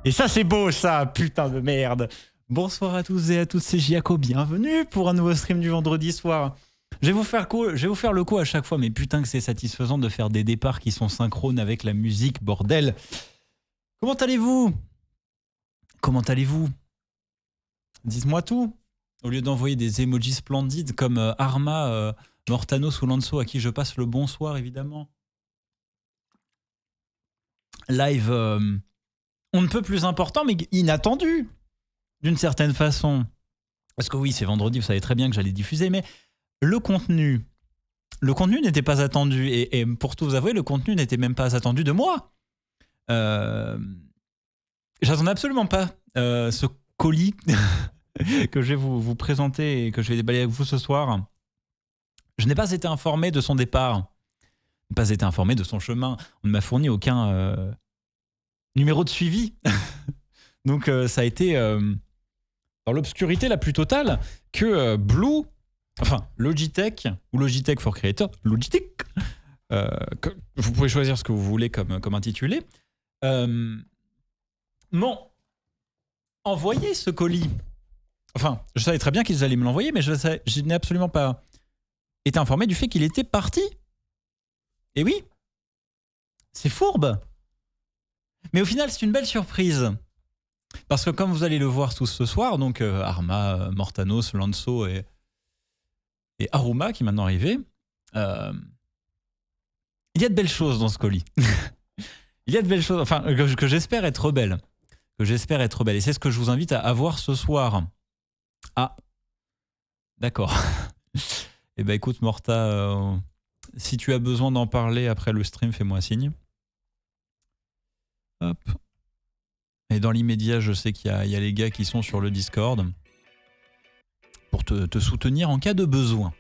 Et ça, c'est beau, ça, putain de merde. Bonsoir à tous et à toutes, c'est Giaco. Bienvenue pour un nouveau stream du vendredi soir. Je vais vous faire le coup à chaque fois, mais putain que c'est satisfaisant de faire des départs qui sont synchrones avec la musique, bordel. Comment allez-vous? Comment allez-vous? Dites-moi tout. Au lieu d'envoyer des emojis splendides comme Arma, Mortanos ou Lanzo, à qui je passe le bonsoir, évidemment. Live, on ne peut plus important, mais inattendu, d'une certaine façon. Parce que oui, c'est vendredi, vous savez très bien que j'allais diffuser, mais le contenu n'était pas attendu. Et pour tout vous avouer, le contenu n'était même pas attendu de moi. J'attendais absolument pas ce colis que je vais vous présenter et que je vais déballer avec vous ce soir. Je n'ai pas été informé de son départ. Je n'ai pas été informé de son chemin. On ne m'a fourni aucun numéro de suivi. Donc ça a été dans l'obscurité la plus totale que Logitech ou Logitech for Creator, Logitech, vous pouvez choisir ce que vous voulez comme intitulé, m'ont envoyé ce colis. Enfin, je savais très bien qu'ils allaient me l'envoyer, mais je n'ai absolument pas été informé du fait qu'il était parti. Et oui, c'est fourbe. Mais au final, c'est une belle surprise. Parce que comme vous allez le voir tous ce soir, donc Arma, Mortanos, Lanzo et Aruma qui est maintenant arrivé, il y a de belles choses dans ce colis. Il y a de belles choses, enfin, que j'espère être belles. Et c'est ce que je vous invite à voir ce soir. Ah, d'accord. Eh ben écoute, Morta, si tu as besoin d'en parler après le stream, fais-moi signe. Hop. Et dans l'immédiat, je sais qu'il y a les gars qui sont sur le Discord pour te soutenir en cas de besoin.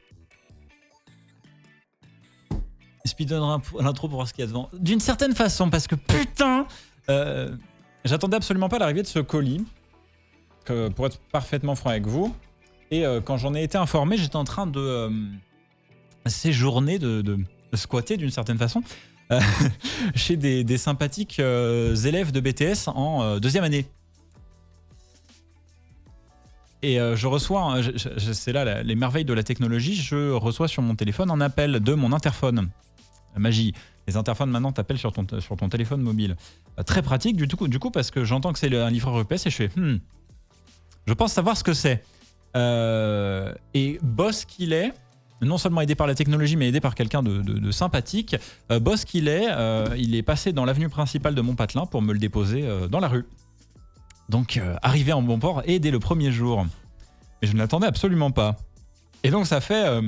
Speedrun l'intro pour voir ce qu'il y a devant. D'une certaine façon, parce que putain, j'attendais absolument pas l'arrivée de ce colis, pour être parfaitement franc avec vous. Et quand j'en ai été informé, j'étais en train de séjourner, de squatter d'une certaine façon, chez des sympathiques élèves de BTS en deuxième année. Et je reçois, c'est là les merveilles de la technologie, je reçois sur mon téléphone un appel de mon interphone. Magie. Les interphones maintenant t'appellent sur ton téléphone mobile. Très pratique du coup parce que j'entends que c'est un livreur UPS et je fais je pense savoir ce que c'est. Et boss qu'il est, non seulement aidé par la technologie mais aidé par quelqu'un de sympathique, boss qu'il est, il est passé dans l'avenue principale de Montpatelin pour me le déposer dans la rue. Donc arrivé en bon port et dès le premier jour. Mais je ne l'attendais absolument pas. Et donc ça fait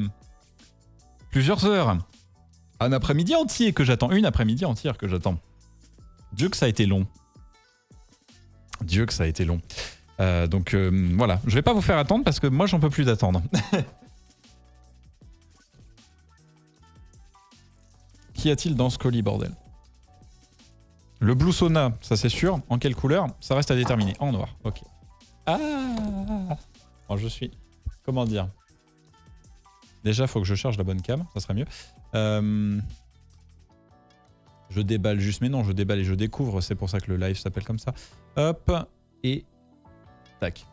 plusieurs heures. Un après-midi entier que j'attends. Une après-midi entière que j'attends. Dieu que ça a été long. Donc voilà, je vais pas vous faire attendre parce que moi j'en peux plus d'attendre. Qu'y a-t-il dans ce colis, bordel? Le Blue Sauna, ça c'est sûr. En quelle couleur? Ça reste à déterminer. En noir, ok. Ah, alors, je suis... Comment dire? Déjà, faut que je charge la bonne cam, ça serait mieux. Je déballe juste, mais non, je déballe et je découvre. C'est pour ça que le live s'appelle comme ça. Hop, et... Tac.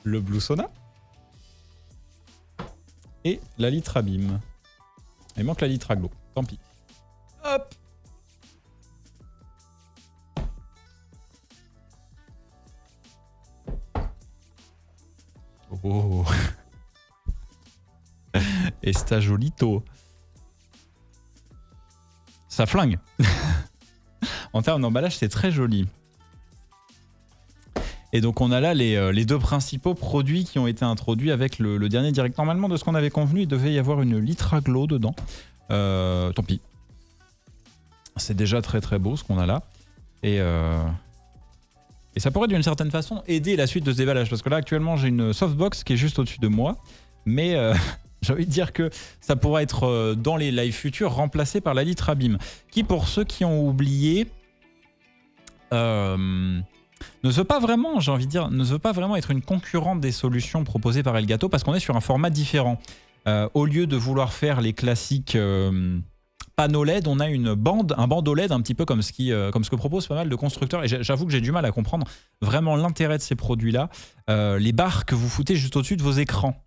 Le Blue Sauna. Et la litre abîme. Il manque la litre aglo. Tant pis. Hop. Oh. Et sta jolito. Ça flingue. En termes d'emballage, c'est très joli. Et donc on a là les deux principaux produits qui ont été introduits avec le dernier direct. Normalement, de ce qu'on avait convenu, il devait y avoir une litre aglo dedans. Tant pis. C'est déjà très très beau ce qu'on a là. Et ça pourrait d'une certaine façon aider la suite de ce déballage. Parce que là actuellement j'ai une softbox qui est juste au-dessus de moi. Mais j'ai envie de dire que ça pourrait être dans les lives futurs remplacé par la litre abîme. Qui pour ceux qui ont oublié... ne veut pas vraiment, j'ai envie de dire, ne veut pas vraiment être une concurrente des solutions proposées par Elgato parce qu'on est sur un format différent. Au lieu de vouloir faire les classiques panneau LED, on a un bandeau LED un petit peu comme ce que proposent pas mal de constructeurs. Et j'avoue que j'ai du mal à comprendre vraiment l'intérêt de ces produits-là. Les barres que vous foutez juste au-dessus de vos écrans,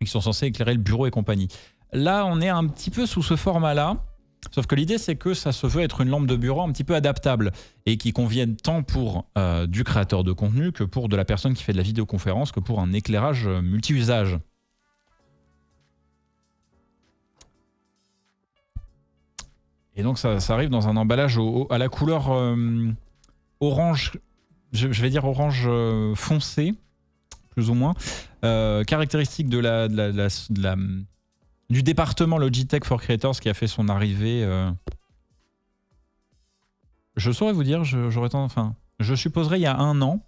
qui sont censés éclairer le bureau et compagnie. Là, on est un petit peu sous ce format-là. Sauf que l'idée, c'est que ça se veut être une lampe de bureau un petit peu adaptable et qui convienne tant pour du créateur de contenu que pour de la personne qui fait de la vidéoconférence, que pour un éclairage multi-usage. Et donc, ça arrive dans un emballage à la couleur orange, je vais dire orange foncé, plus ou moins, caractéristique du département Logitech for Creators qui a fait son arrivée. Je saurais vous dire, je supposerais il y a 1 an.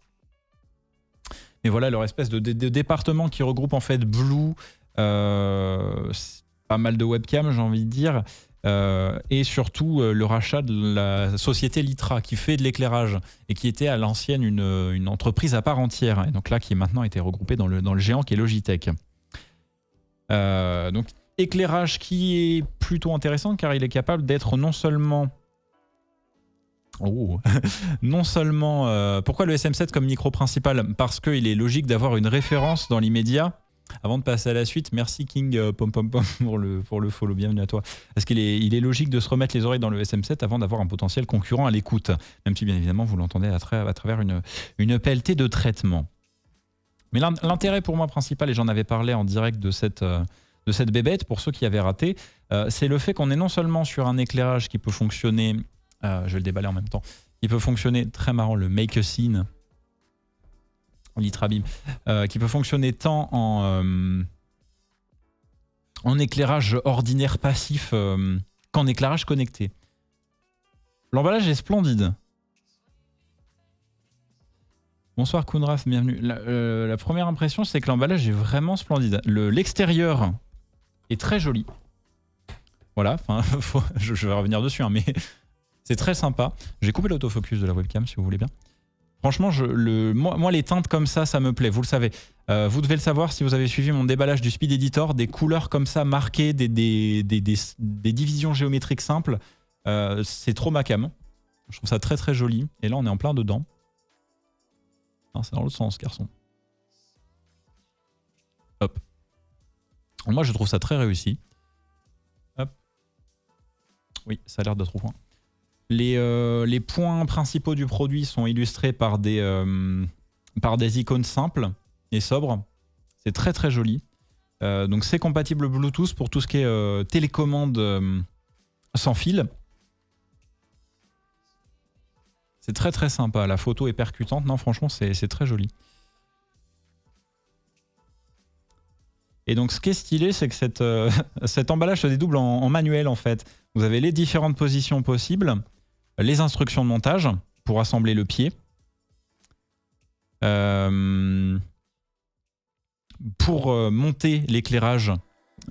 Mais voilà, leur espèce de département qui regroupe en fait Blue, pas mal de webcams, j'ai envie de dire, et surtout le rachat de la société Litra qui fait de l'éclairage et qui était à l'ancienne une entreprise à part entière. Et donc là, qui est maintenant été regroupée dans le géant qui est Logitech. Donc, éclairage qui est plutôt intéressant car il est capable d'être non seulement... pourquoi le SM7 comme micro principal? Parce qu'il est logique d'avoir une référence dans l'immédiat. Avant de passer à la suite, merci King Pom Pom Pom pour le follow, bienvenue à toi. Parce qu'il est logique de se remettre les oreilles dans le SM7 avant d'avoir un potentiel concurrent à l'écoute. Même si bien évidemment vous l'entendez à travers une PLT de traitement. Mais l'intérêt pour moi principal, et j'en avais parlé en direct de cette bébête, pour ceux qui avaient raté, c'est le fait qu'on est non seulement sur un éclairage qui peut fonctionner, je vais le déballer en même temps, qui peut fonctionner, très marrant, le Make a Scene, Litrabim, qui peut fonctionner tant en éclairage ordinaire passif qu'en éclairage connecté. L'emballage est splendide. Bonsoir Kounraf, bienvenue. La première impression, c'est que l'emballage est vraiment splendide. L'extérieur est très joli. Voilà, je vais revenir dessus, hein, mais c'est très sympa. J'ai coupé l'autofocus de la webcam si vous voulez bien. Franchement, moi les teintes comme ça me plaît, vous le savez. Vous devez le savoir si vous avez suivi mon déballage du Speed Editor, des couleurs comme ça marquées, des divisions géométriques simples. C'est trop ma cam. Je trouve ça très très joli. Et là, on est en plein dedans. Non, c'est dans l'autre sens, garçon. Hop. Moi, je trouve ça très réussi. Hop. Oui, ça a l'air d'être au point. Les points principaux du produit sont illustrés par des icônes simples et sobres. C'est très très joli. Donc c'est compatible Bluetooth pour tout ce qui est télécommande sans fil. C'est très très sympa. La photo est percutante. Non, franchement, c'est très joli. Et donc, ce qui est stylé, c'est que cet emballage se dédouble en manuel, en fait. Vous avez les différentes positions possibles, les instructions de montage pour assembler le pied. Pour monter l'éclairage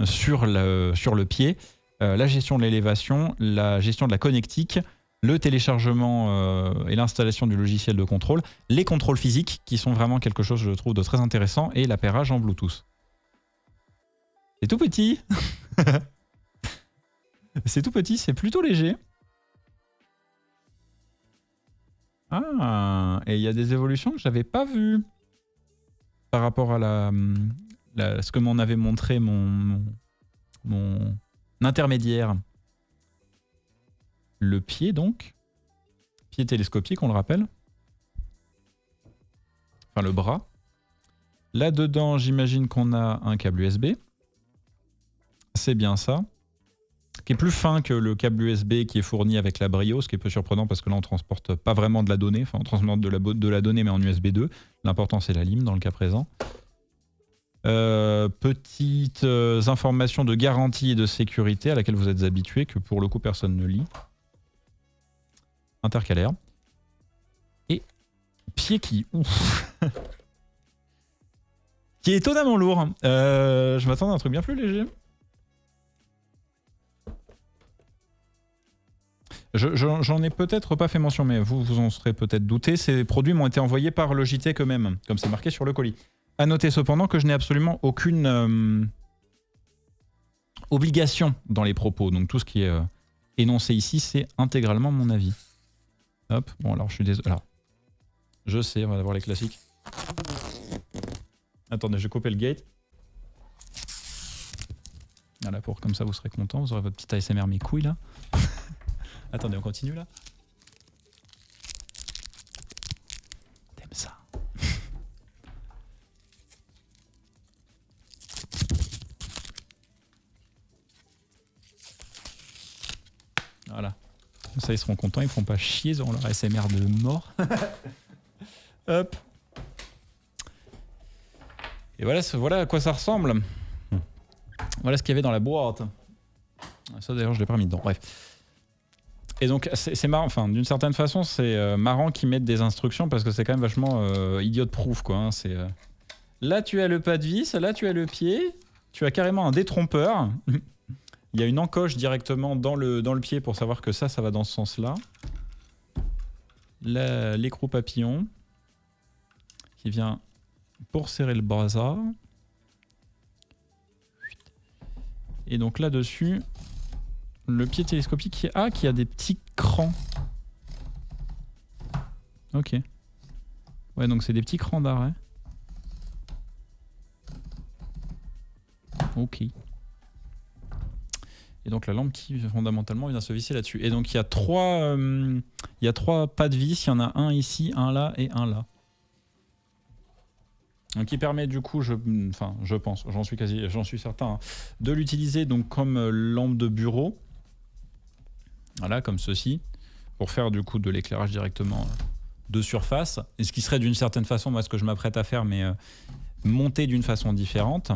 sur le pied, la gestion de l'élévation, la gestion de la connectique, le téléchargement et l'installation du logiciel de contrôle, les contrôles physiques qui sont vraiment quelque chose, je trouve, de très intéressant, et l'appairage en Bluetooth. C'est tout petit. C'est tout petit, c'est plutôt léger. Ah, et il y a des évolutions que je n'avais pas vues par rapport à ce que m'en avait montré mon intermédiaire. Le pied, donc. Pied télescopique, on le rappelle. Enfin, le bras. Là-dedans, j'imagine qu'on a un câble USB. C'est bien ça. Qui est plus fin que le câble USB qui est fourni avec la Brio, ce qui est peu surprenant parce que là, on ne transporte pas vraiment de la donnée. Enfin, on transporte de la donnée, mais en USB 2. L'important, c'est la lime dans le cas présent. Petites informations de garantie et de sécurité à laquelle vous êtes habitués, que pour le coup, personne ne lit. Intercalaire. Et pied qui... Ouf. Qui est étonnamment lourd. Je m'attendais à un truc bien plus léger. J'en ai peut-être pas fait mention, mais vous en serez peut-être douté. Ces produits m'ont été envoyés par Logitech eux-mêmes, comme c'est marqué sur le colis. À noter cependant que je n'ai absolument aucune obligation dans les propos. Donc tout ce qui est énoncé ici, c'est intégralement mon avis. Hop, bon alors je suis désolé. Alors, je sais, on va avoir les classiques. Attendez, je vais couper le gate. Voilà, pour comme ça vous serez content, vous aurez votre petit ASMR mes couilles là. Attendez, on continue là. T'aimes ça? Voilà. Ça, ils seront contents, ils ne feront pas chier, ils auront leur ASMR de mort. Hop. Et voilà, voilà à quoi ça ressemble. Voilà ce qu'il y avait dans la boîte. Ça d'ailleurs, je l'ai pas mis dedans. Bref. Et donc, c'est marrant, enfin, d'une certaine façon, c'est marrant qu'ils mettent des instructions parce que c'est quand même vachement idiot-proof, quoi. Hein. Là, tu as le pas de vis, là, tu as le pied, tu as carrément un détrompeur. Il y a une encoche directement dans le pied pour savoir que ça va dans ce sens-là. L'écrou papillon qui vient pour serrer le brassard. Et donc là-dessus, le pied télescopique qui a des petits crans. Ok. Ouais, donc c'est des petits crans d'arrêt. Ok. Et donc la lampe qui fondamentalement vient se visser là-dessus. Et donc il y a trois pas de vis. Il y en a un ici, un là et un là. Donc qui permet du coup, je pense, j'en suis certain, hein, de l'utiliser donc comme lampe de bureau. Voilà, comme ceci, pour faire du coup de l'éclairage directement de surface. Et ce qui serait d'une certaine façon, moi ce que je m'apprête à faire, mais monté d'une façon différente.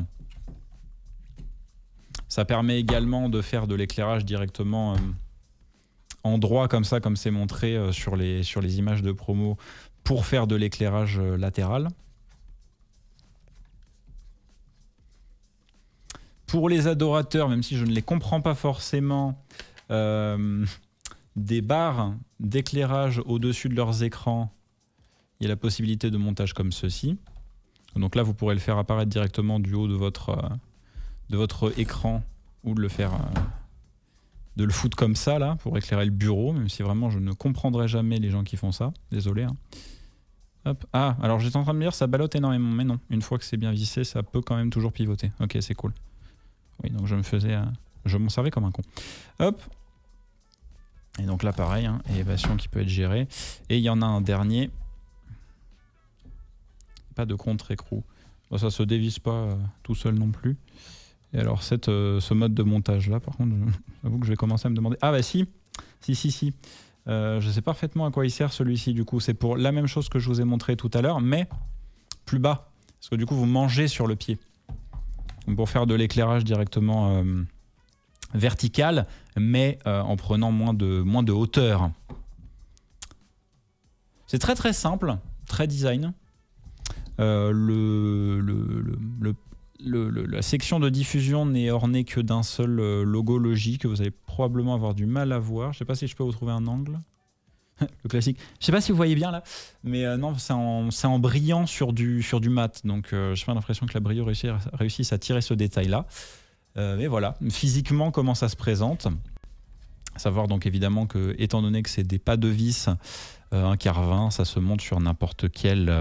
Ça permet également de faire de l'éclairage directement en droit comme ça, comme c'est montré sur les images de promo, pour faire de l'éclairage latéral. Pour les adorateurs, même si je ne les comprends pas forcément, des barres d'éclairage au-dessus de leurs écrans, il y a la possibilité de montage comme ceci. Donc là, vous pourrez le faire apparaître directement du haut de votre écran ou de le faire, de le foutre comme ça là pour éclairer le bureau, même si vraiment je ne comprendrai jamais les gens qui font ça. Désolé. Hein. Hop. Ah, alors j'étais en train de me dire ça ballotte énormément, mais non. Une fois que c'est bien vissé, ça peut quand même toujours pivoter. Ok, c'est cool. Oui, donc je m'en servais comme un con. Hop. Et donc là, pareil, hein, élévation qui peut être gérée. Et il y en a un dernier. Pas de contre-écrou. Bon, ça se dévisse pas tout seul non plus. Et alors, ce mode de montage là, par contre, j'avoue que je vais commencer à me demander. Ah bah si. Je sais parfaitement à quoi il sert celui-ci. Du coup, c'est pour la même chose que je vous ai montré tout à l'heure, mais plus bas. Parce que du coup, vous mangez sur le pied. Pour faire de l'éclairage directement vertical, mais en prenant moins de hauteur. C'est très très simple, très design. La section de diffusion n'est ornée que d'un seul logo Logi que vous allez probablement avoir du mal à voir. Je ne sais pas si je peux vous trouver un angle. Le classique. Je ne sais pas si vous voyez bien là, mais non, c'est en brillant sur du mat. Donc j'ai pas l'impression que la Brio réussisse à tirer ce détail-là. Mais voilà, physiquement, comment ça se présente. À savoir donc évidemment que, étant donné que c'est des pas de vis, un quart 20, ça se monte sur n'importe quel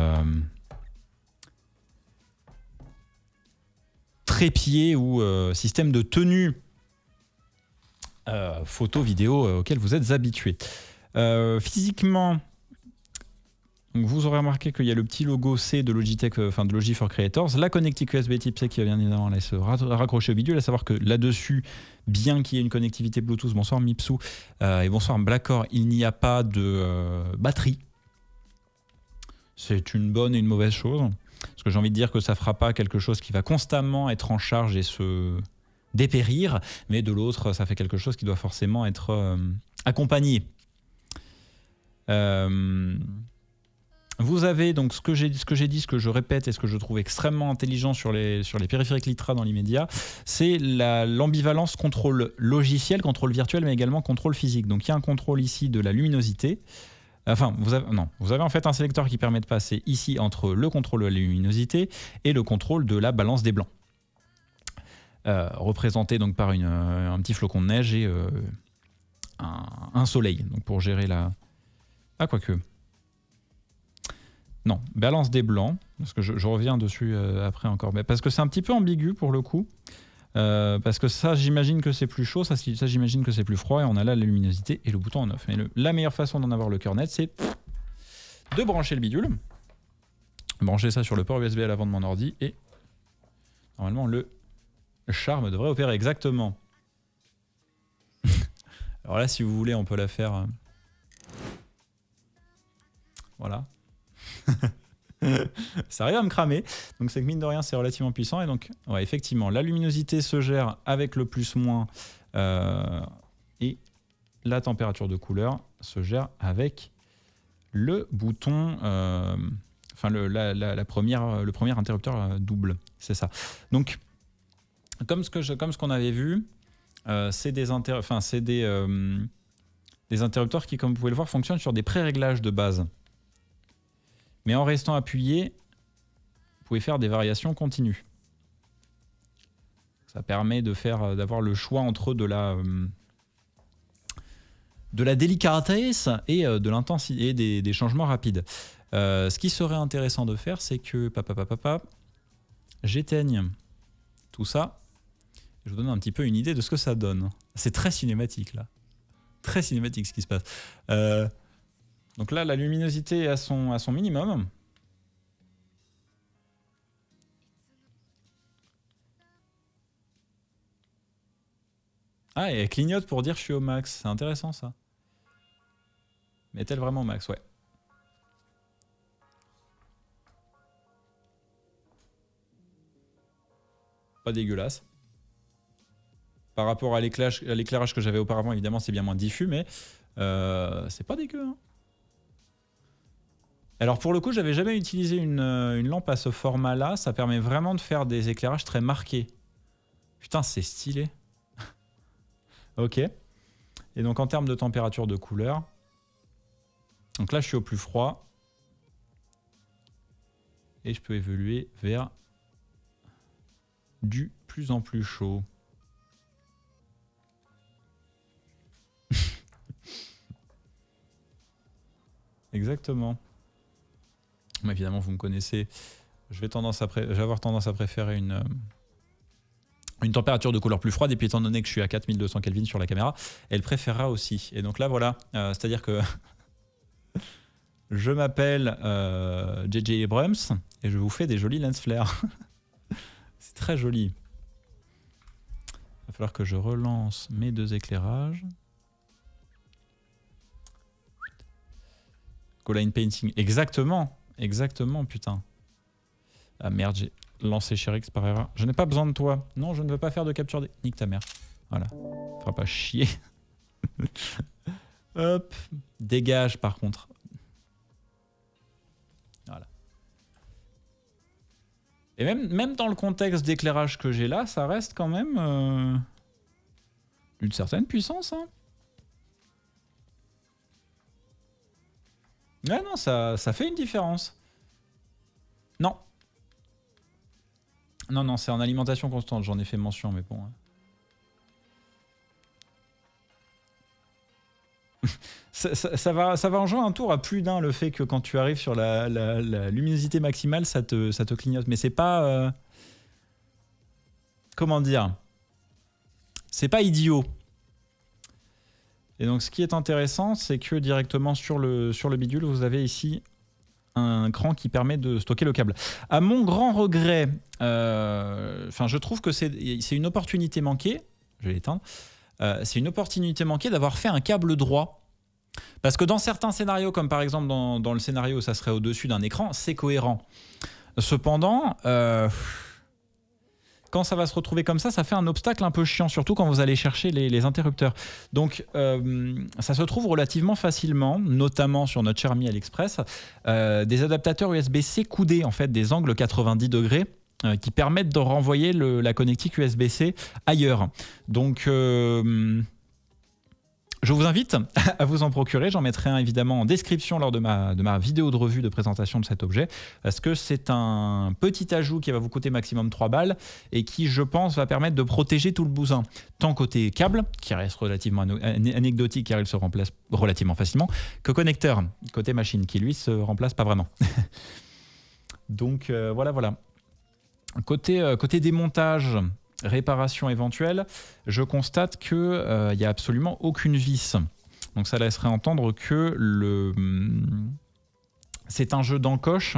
trépied ou système de tenue photo, vidéo auquel vous êtes habitué. Physiquement, donc vous aurez remarqué qu'il y a le petit logo C de Logitech, de Logi for Creators, la connectique USB type C qui va bien évidemment aller se raccrocher au bidule, à savoir que là-dessus, bien qu'il y ait une connectivité Bluetooth, bonsoir Mipsou, et bonsoir Blackcore, il n'y a pas de batterie. C'est une bonne et une mauvaise chose, parce que j'ai envie de dire que ça ne fera pas quelque chose qui va constamment être en charge et se dépérir, mais de l'autre, ça fait quelque chose qui doit forcément être accompagné. Vous avez donc ce que j'ai dit, ce que je répète et ce que je trouve extrêmement intelligent sur les périphériques Litra dans l'immédiat, c'est l'ambivalence contrôle logiciel, contrôle virtuel, mais également contrôle physique. Donc il y a un contrôle ici de la luminosité. Enfin, vous avez en fait un sélecteur qui permet de passer ici entre le contrôle de la luminosité et le contrôle de la balance des blancs. Représenté donc par un petit flocon de neige et un soleil, donc pour gérer la... Ah, quoique. Non, balance des blancs, parce que je reviens dessus après encore, mais parce que c'est un petit peu ambigu pour le coup, parce que ça, j'imagine que c'est plus chaud, ça j'imagine que c'est plus froid, et on a là la luminosité et le bouton en off. Mais la meilleure façon d'en avoir le cœur net, c'est de brancher le bidule, brancher ça sur le port USB à l'avant de mon ordi, et normalement le charme devrait opérer exactement. Alors là, si vous voulez, on peut la faire... Voilà. Ça arrive à me cramer, donc c'est que mine de rien c'est relativement puissant, et donc ouais, effectivement la luminosité se gère avec le plus-moins et la température de couleur se gère avec le bouton, enfin le premier interrupteur double, c'est ça. Donc comme ce qu'on avait vu, c'est des interrupteurs qui, comme vous pouvez le voir, fonctionnent sur des pré-réglages de base. Mais en restant appuyé, vous pouvez faire des variations continues. Ça permet d'avoir le choix entre de la délicatesse et de l'intensité, et des changements rapides. Ce qui serait intéressant de faire, c'est que j'éteigne tout ça. Je vous donne un petit peu une idée de ce que ça donne. C'est très cinématique là. Très cinématique ce qui se passe. Donc là, la luminosité est à son minimum. Ah, et elle clignote pour dire je suis au max. C'est intéressant ça. Mais est-elle vraiment au max? Ouais. Pas dégueulasse. Par rapport à l'éclairage que j'avais auparavant, évidemment, c'est bien moins diffus, mais c'est pas dégueu. Hein. Alors pour le coup, j'avais jamais utilisé une lampe à ce format-là. Ça permet vraiment de faire des éclairages très marqués. Putain, c'est stylé. Ok. Et donc en termes de température de couleur, donc là je suis au plus froid. Et je peux évoluer vers du plus en plus chaud. Exactement. Mais évidemment, vous me connaissez. Je vais avoir tendance à préférer une température de couleur plus froide. Et puis étant donné que je suis à 4200 Kelvin sur la caméra, elle préférera aussi. Et donc là, voilà. C'est-à-dire que je m'appelle JJ Abrams et je vous fais des jolis lens flares. C'est très joli. Il va falloir que je relance mes deux éclairages. Goline painting. Exactement. Exactement, putain. Ah merde, j'ai lancé Sherix par erreur. Je n'ai pas besoin de toi. Non, je ne veux pas faire de capture des... Nique ta mère. Voilà. Fera pas chier. Hop. Dégage par contre. Voilà. Et même dans le contexte d'éclairage que j'ai là, ça reste quand même d'une certaine puissance. Hein. Ouais, non, ça fait une différence. Non. Non, non, c'est en alimentation constante, j'en ai fait mention, mais bon. ça va en jouer un tour à plus d'un, le fait que quand tu arrives sur la luminosité maximale, ça te clignote. Mais c'est pas... comment dire? C'est pas idiot. Et donc ce qui est intéressant, c'est que directement sur le bidule, vous avez ici un cran qui permet de stocker le câble. À mon grand regret, je trouve que c'est une opportunité manquée. Je vais l'éteindre. C'est une opportunité manquée d'avoir fait un câble droit. Parce que dans certains scénarios, comme par exemple dans le scénario où ça serait au-dessus d'un écran, c'est cohérent. Cependant, quand ça va se retrouver comme ça fait un obstacle un peu chiant, surtout quand vous allez chercher les interrupteurs. Donc ça se trouve relativement facilement, notamment sur notre cher ami AliExpress, des adaptateurs USB-C coudés, en fait, des angles 90 degrés, qui permettent de renvoyer la connectique USB-C ailleurs. Donc je je vous invite à vous en procurer. J'en mettrai un évidemment en description lors de ma vidéo de revue de présentation de cet objet, parce que c'est un petit ajout qui va vous coûter maximum 3 balles et qui, je pense, va permettre de protéger tout le bousin. Tant côté câble, qui reste relativement anecdotique car il se remplace relativement facilement, que connecteur, côté machine, qui lui se remplace pas vraiment. Donc voilà. Côté démontage, réparation éventuelle, je constate qu'il n'y a absolument aucune vis. Donc ça laisserait entendre que c'est un jeu d'encoche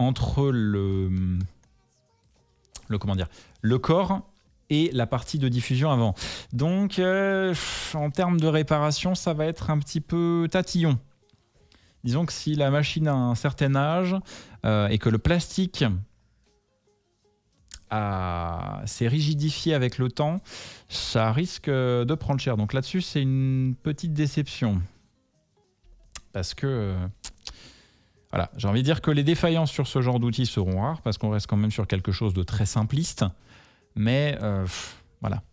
entre le corps et la partie de diffusion avant. Donc en termes de réparation, ça va être un petit peu tatillon. Disons que si la machine a un certain âge et que le plastique s'est rigidifié avec le temps, ça risque de prendre cher. Donc là-dessus, c'est une petite déception. Parce que, voilà, j'ai envie de dire que les défaillances sur ce genre d'outils seront rares, parce qu'on reste quand même sur quelque chose de très simpliste. Mais voilà.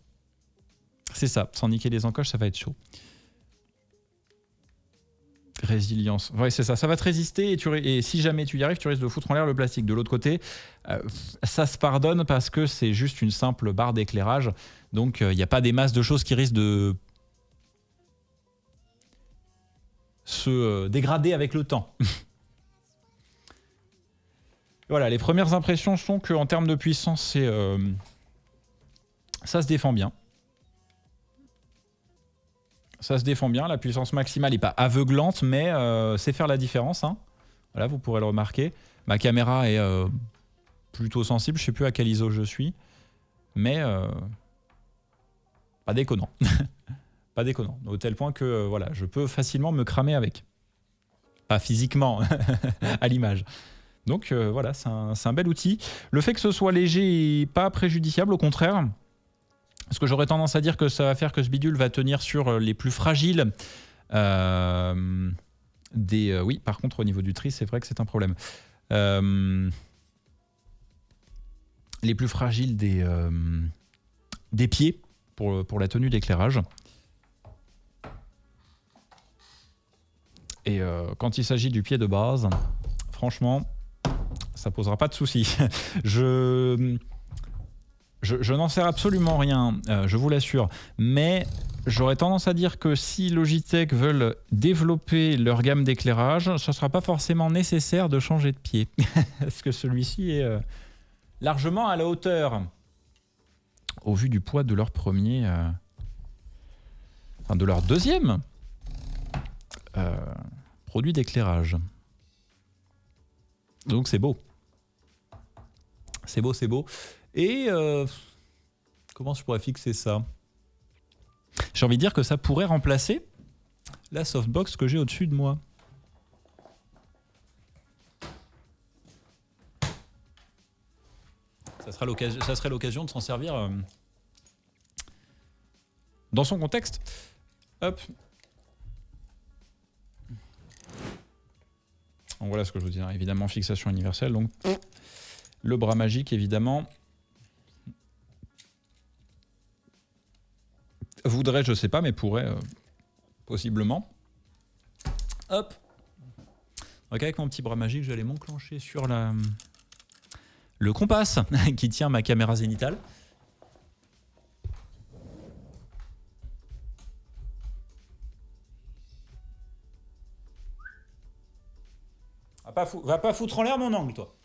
C'est ça, sans niquer les encoches, ça va être chaud. Résilience. Ouais, c'est ça. Ça va te résister et si jamais tu y arrives, tu risques de foutre en l'air le plastique. De l'autre côté, ça se pardonne parce que c'est juste une simple barre d'éclairage. Donc, il n'y a pas des masses de choses qui risquent de se dégrader avec le temps. Voilà, les premières impressions sont qu'en termes de puissance, ça se défend bien. Ça se défend bien, la puissance maximale n'est pas aveuglante, mais c'est faire la différence. Hein. Voilà, vous pourrez le remarquer. Ma caméra est plutôt sensible, je ne sais plus à quel ISO je suis, mais pas déconnant. Pas déconnant, au tel point que voilà, je peux facilement me cramer avec. Pas physiquement, à l'image. Donc voilà, c'est un bel outil. Le fait que ce soit léger n'est pas préjudiciable, au contraire. Parce que j'aurais tendance à dire que ça va faire que ce bidule va tenir sur les plus fragiles oui, par contre, au niveau du tri, c'est vrai que c'est un problème. Les plus fragiles des pieds pour la tenue d'éclairage. Et quand il s'agit du pied de base, franchement, ça posera pas de soucis. Je n'en sais absolument rien, je vous l'assure, mais j'aurais tendance à dire que si Logitech veulent développer leur gamme d'éclairage, ce ne sera pas forcément nécessaire de changer de pied, parce que celui-ci est largement à la hauteur, au vu du poids de leur premier, enfin de leur deuxième produit d'éclairage. Donc c'est beau. C'est beau, c'est beau. Et comment je pourrais fixer ça? J'ai envie de dire que ça pourrait remplacer la softbox que j'ai au-dessus de moi. Ça serait l'occasion de s'en servir dans son contexte. Hop. Donc voilà ce que je vous dis. Évidemment, fixation universelle. Donc le bras magique, évidemment. Voudrait, je sais pas, mais pourrait possiblement. Hop. Donc avec mon petit bras magique, j'allais m'enclencher sur le compas qui tient ma caméra zénitale. Va pas foutre en l'air mon angle, toi.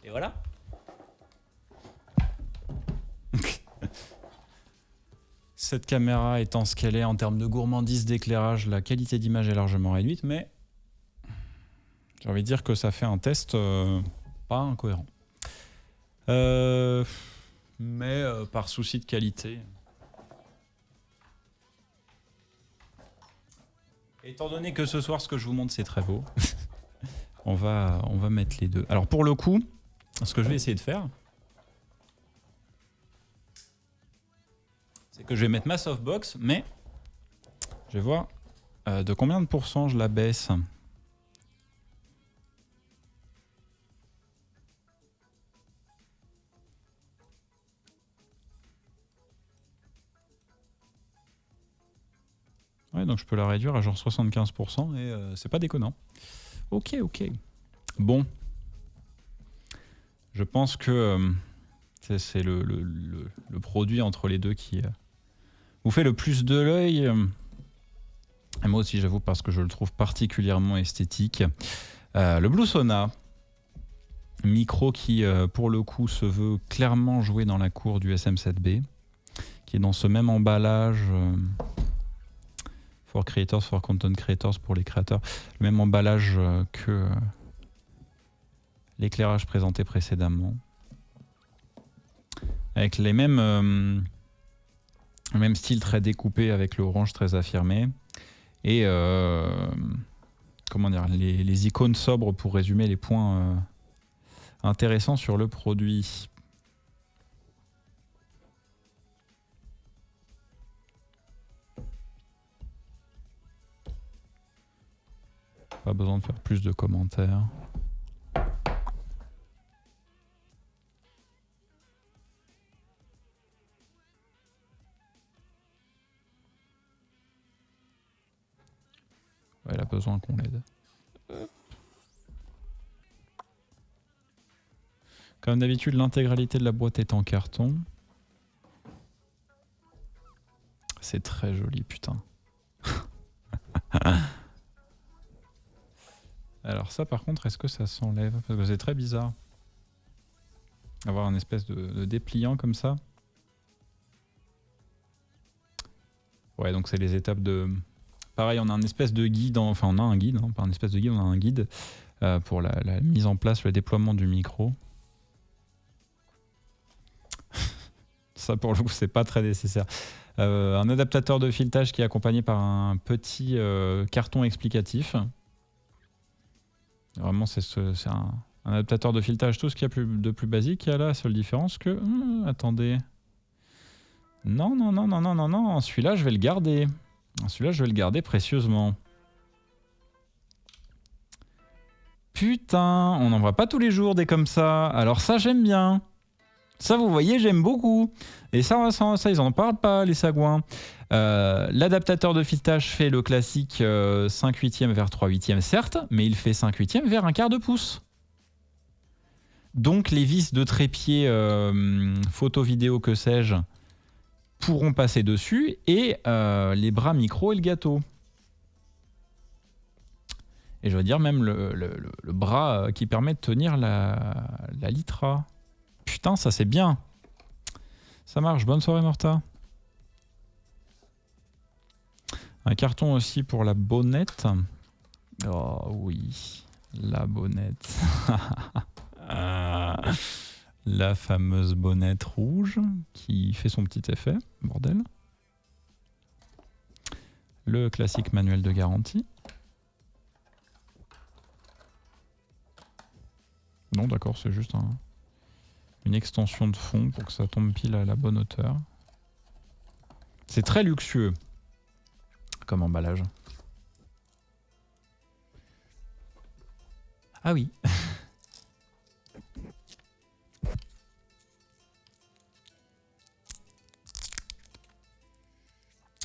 Et voilà. Cette caméra étant ce qu'elle est en termes de gourmandise d'éclairage, la qualité d'image est largement réduite, mais j'ai envie de dire que ça fait un test pas incohérent. Mais par souci de qualité. Étant donné que ce soir, ce que je vous montre, c'est très beau, on va mettre les deux. Alors pour le coup, Ce que je vais essayer de faire, c'est que je vais mettre ma softbox, mais je vais voir de combien de pourcents je la baisse. Ouais, donc je peux la réduire à genre 75% et c'est pas déconnant. Ok, ok. Bon. Je pense que c'est le produit entre les deux qui vous fait le plus de l'œil. Et moi aussi, j'avoue, parce que je le trouve particulièrement esthétique. Le Blue Sona, micro qui, pour le coup, se veut clairement jouer dans la cour du SM7B, qui est dans ce même emballage for creators, for content creators, pour les créateurs, le même emballage que l'éclairage présenté précédemment, avec les mêmes même style très découpé avec le orange très affirmé et comment dire, les icônes sobres pour résumer les points intéressants sur le produit. Pas besoin de faire plus de commentaires. Ouais, elle a besoin qu'on l'aide. Comme d'habitude, l'intégralité de la boîte est en carton. C'est très joli, putain. Alors ça, par contre, est-ce que ça s'enlève? Parce que c'est très bizarre. Avoir un espèce de dépliant comme ça. Ouais, donc c'est les étapes de... Pareil, on a un espèce de guide, enfin on a un guide, hein, pas un espèce de guide, on a un guide pour la mise en place, le déploiement du micro. Ça pour le coup c'est pas très nécessaire. Un adaptateur de filetage qui est accompagné par un petit carton explicatif. Vraiment c'est un adaptateur de filetage, tout ce qu'il y a de plus basique. Il y a là la seule différence que... attendez. Non, non, non, non, non, non, non, celui-là je vais le garder. Celui-là je vais le garder précieusement. Putain, on n'en voit pas tous les jours des comme ça. Alors ça, j'aime bien. Ça, vous voyez, j'aime beaucoup. Et ça, ils en parlent pas, les sagouins. L'adaptateur de filetage fait le classique 5/8 vers 3/8, certes, mais il fait 5/8 vers 1/4 de pouce. Donc les vis de trépied photo, vidéo, que sais-je, pourront passer dessus, et les bras micro et le gâteau. Et je veux dire même le bras qui permet de tenir la Litra. Putain, ça c'est bien. Ça marche. Bonne soirée, Morta. Un carton aussi pour la bonnette. Oh oui, la bonnette. La fameuse bonnette rouge qui fait son petit effet. Bordel. Le classique manuel de garantie. Non, d'accord, c'est juste une extension de fond pour que ça tombe pile à la bonne hauteur. C'est très luxueux comme emballage. Ah oui.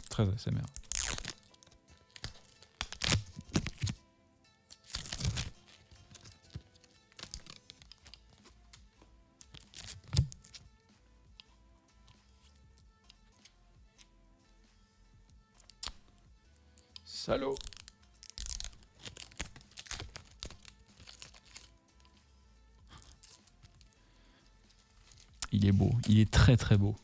Très ASMR. Salaud. Il est beau, il est très très beau.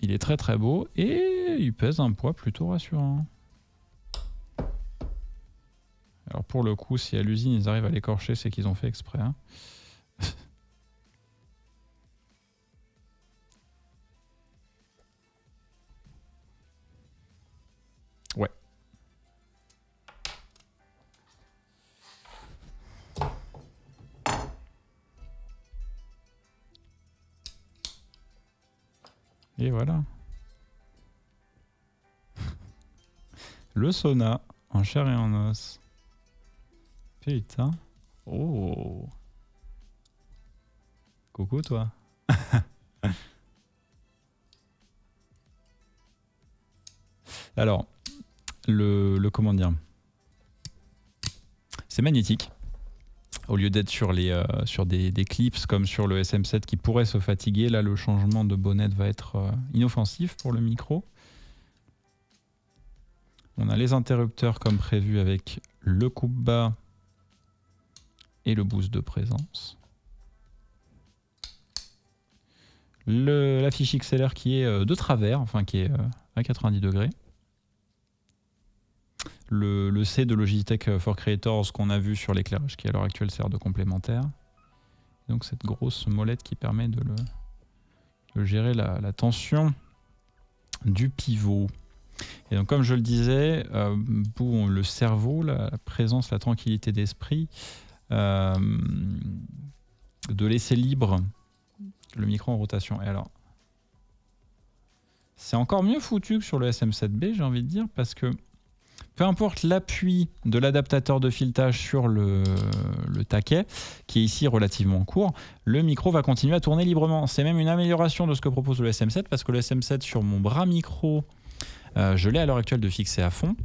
Il est très très beau et il pèse un poids plutôt rassurant. Alors pour le coup, si à l'usine ils arrivent à l'écorcher, c'est qu'ils ont fait exprès. Hein. Ouais. Et voilà. Le sauna en chair et en os. Putain. Oh. Coucou toi. Alors, le comment dire, c'est magnétique. Au lieu d'être sur, sur des clips comme sur le SM7 qui pourrait se fatiguer, là le changement de bonnette va être inoffensif pour le micro. On a les interrupteurs comme prévu avec le coupe-bas et le boost de présence. La fiche XLR qui est de travers, enfin qui est à 90 degrés. Le C de Logitech for Creators qu'on a vu sur l'éclairage qui à l'heure actuelle sert de complémentaire. Donc cette grosse molette qui permet de gérer la tension du pivot. Et donc comme je le disais, pour le cerveau, la présence, la tranquillité d'esprit, de laisser libre le micro en rotation. Et alors, c'est encore mieux foutu que sur le SM7B, j'ai envie de dire, parce que peu importe l'appui de l'adaptateur de filetage sur le taquet, qui est ici relativement court, le micro va continuer à tourner librement. C'est même une amélioration de ce que propose le SM7, parce que le SM7 sur mon bras micro, je l'ai à l'heure actuelle de fixer à fond.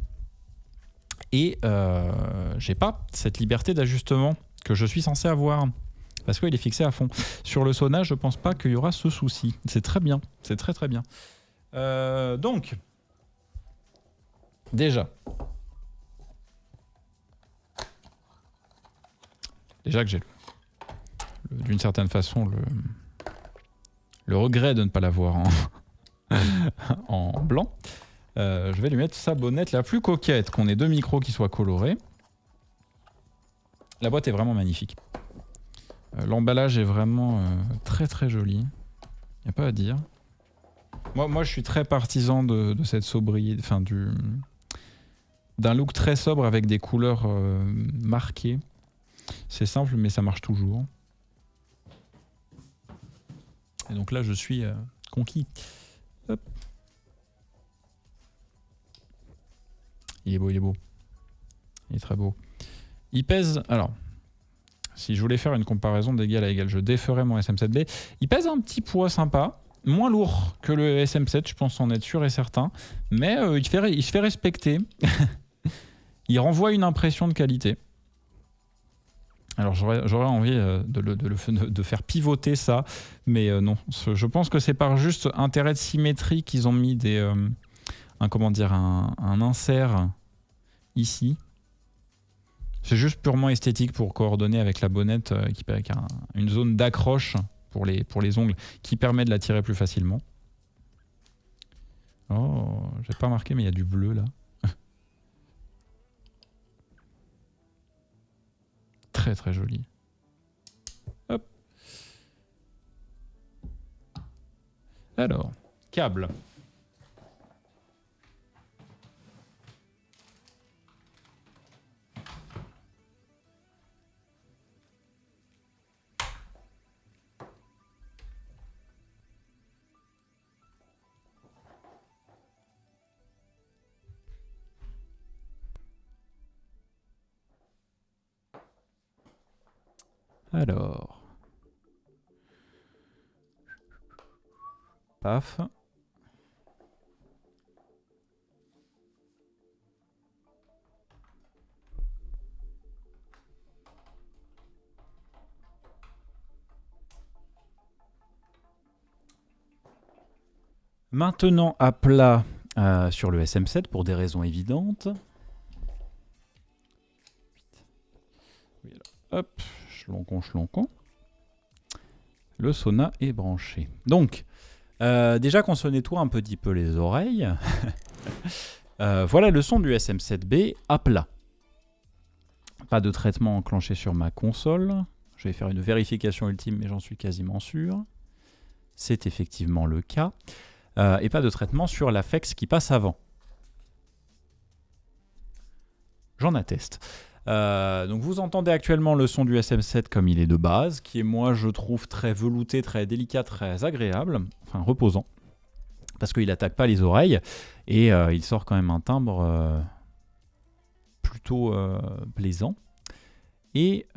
Et j'ai pas cette liberté d'ajustement que je suis censé avoir. Parce qu'il est fixé à fond. Sur le Sona, je pense pas qu'il y aura ce souci. C'est très bien. C'est très très bien. Donc, déjà que j'ai d'une certaine façon le regret de ne pas l'avoir en blanc. Je vais lui mettre sa bonnette la plus coquette, qu'on ait deux micros qui soient colorés. La boîte est vraiment magnifique. L'emballage est vraiment très très joli. Il n'y a pas à dire. Moi, je suis très partisan de cette sobriété, enfin d'un look très sobre avec des couleurs marquées. C'est simple, mais ça marche toujours. Et donc là, je suis conquis. Hop. Il est beau, il est beau. Il est très beau. Il pèse... Alors, si je voulais faire une comparaison d'égal à égal, je déferais mon SM7B. Il pèse un petit poids sympa. Moins lourd que le SM7, je pense en être sûr et certain. Mais il se fait respecter. Il renvoie une impression de qualité. Alors j'aurais envie de faire pivoter ça, mais non. Je pense que c'est par juste intérêt de symétrie qu'ils ont mis un insert ici. C'est juste purement esthétique pour coordonner avec la bonnette, avec une zone d'accroche pour les ongles qui permet de la tirer plus facilement. Oh, j'ai pas remarqué, mais il y a du bleu là. Très très joli. Hop. Alors, câble. Alors, paf. Maintenant à plat sur le SM7 pour des raisons évidentes. Oui, alors, hop. Chlonçon. Le Sona est branché. Donc, déjà qu'on se nettoie un petit peu les oreilles, voilà le son du SM7B à plat. Pas de traitement enclenché sur ma console. Je vais faire une vérification ultime, mais j'en suis quasiment sûr. C'est effectivement le cas. Et pas de traitement sur l'affect qui passe avant. J'en atteste. Donc vous entendez actuellement le son du SM7 comme il est de base, qui est moi je trouve très velouté, très délicat, très agréable, enfin reposant. parce qu'il attaque pas les oreilles, et il sort quand même un timbre plutôt plaisant. Et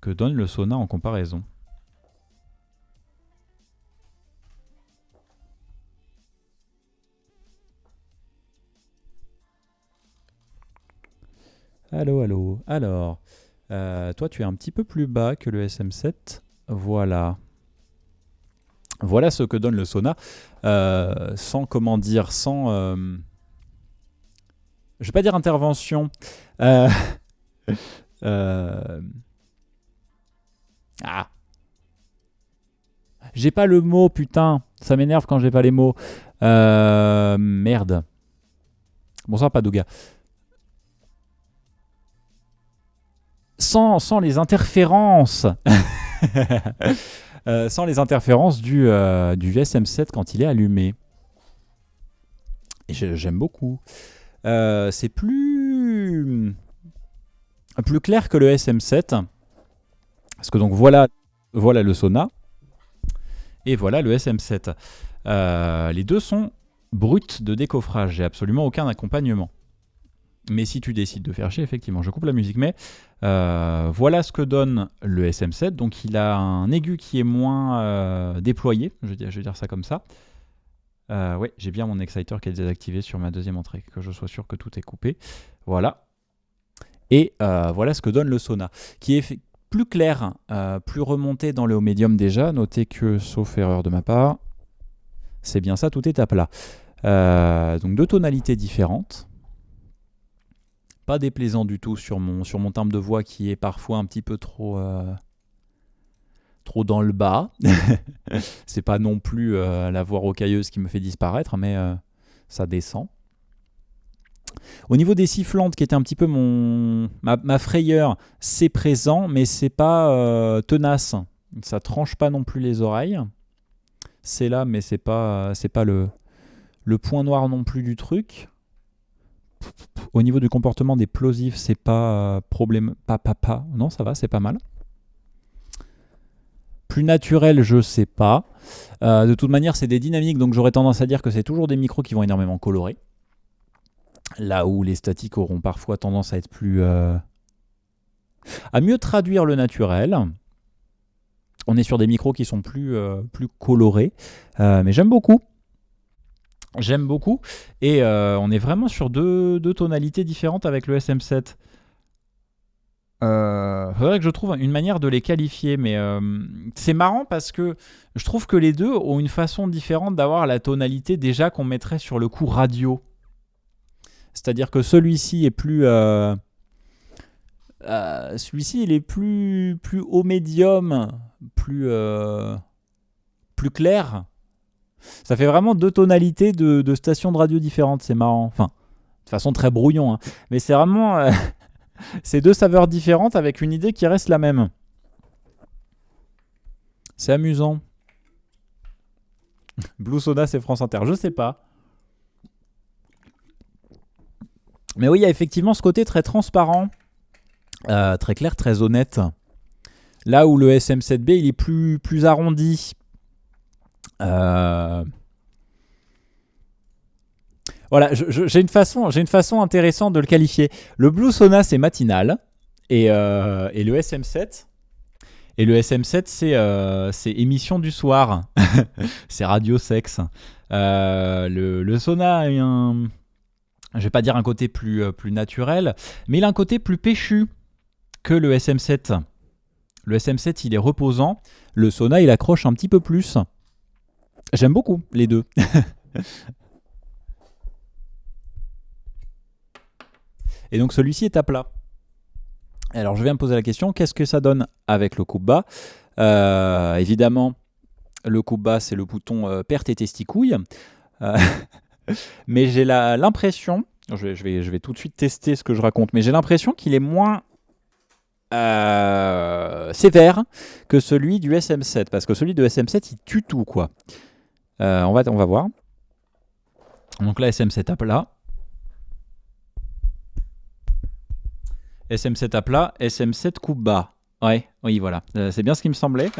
que donne le Sona en comparaison? Allô, allô. Alors, toi, tu es un petit peu plus bas que le SM7. Voilà. Voilà ce que donne le Sona. Sans, comment dire, sans... je vais pas dire intervention. Euh, ah. J'ai pas le mot, putain. Ça m'énerve quand j'ai pas les mots. Merde. Bonsoir, Padouga. Sans les interférences. Sans les interférences du SM7 quand il est allumé. Et j'aime beaucoup. C'est plus clair que le SM7. Parce que donc voilà le Sona. Et voilà le SM7. Les deux sont bruts de décoffrage. J'ai absolument aucun accompagnement. Mais si tu décides de faire chier, effectivement, je coupe la musique. Mais voilà ce que donne le SM7. Donc il a un aigu qui est moins déployé. Je vais dire ça comme ça. Ouais, j'ai bien mon exciter qui est désactivé sur ma deuxième entrée. Que je sois sûr que tout est coupé. Voilà. Et voilà ce que donne le Sona. Qui est plus clair, plus remonté dans le haut médium déjà. Notez que, sauf erreur de ma part, c'est bien ça, tout est à plat. Donc deux tonalités différentes. Pas déplaisant du tout sur mon timbre de voix qui est parfois un petit peu trop dans le bas. C'est pas non plus la voix rocailleuse qui me fait disparaître, mais ça descend. Au niveau des sifflantes, qui était un petit peu ma frayeur, c'est présent, mais c'est pas tenace. Ça tranche pas non plus les oreilles. C'est là, mais c'est pas le point noir non plus du truc. Au niveau du comportement des plosifs, c'est pas problème. Non, ça va, c'est pas mal. Plus naturel, je sais pas. De toute manière, c'est des dynamiques, donc j'aurais tendance à dire que c'est toujours des micros qui vont énormément colorer. Là où les statiques auront parfois tendance à être plus... à mieux traduire le naturel. On est sur des micros qui sont plus colorés. Mais j'aime beaucoup. J'aime beaucoup. Et on est vraiment sur deux tonalités différentes avec le SM7. Faudrait que je trouve une manière de les qualifier, mais c'est marrant parce que je trouve que les deux ont une façon différente d'avoir la tonalité déjà qu'on mettrait sur le coup radio. C'est-à-dire que celui-ci est plus... celui-ci, il est plus haut médium, plus clair. Ça fait vraiment deux tonalités de stations de radio différentes, c'est marrant. Enfin, de façon très brouillon, hein. Mais c'est vraiment... c'est deux saveurs différentes avec une idée qui reste la même. C'est amusant. Blue Soda, c'est France Inter. Je sais pas. Mais oui, il y a effectivement ce côté très transparent, très clair, très honnête. Là où le SM7B, il est plus arrondi. Voilà, j'ai une façon intéressante de le qualifier. Le Blue Sona, c'est matinal. Et le SM7... Et le SM7, c'est émission du soir. C'est radio sexe. Le Sona a je vais pas dire un côté plus naturel, mais il a un côté plus péchu que le SM7. Le SM7, il est reposant. Le Sona, il accroche un petit peu plus. J'aime beaucoup les deux. Et donc celui-ci est à plat. Alors je viens me poser la question, qu'est-ce que ça donne avec le coupe bas? Évidemment, le coupe bas, c'est le bouton perte et testicouille. Mais j'ai l'impression, je vais tout de suite tester ce que je raconte, mais j'ai l'impression qu'il est moins sévère que celui du SM7, parce que celui de SM7, il tue tout, quoi. On va voir. Donc là, SM7 à plat. SM7 à plat, SM7 coupe bas. Oui, voilà. C'est bien ce qui me semblait.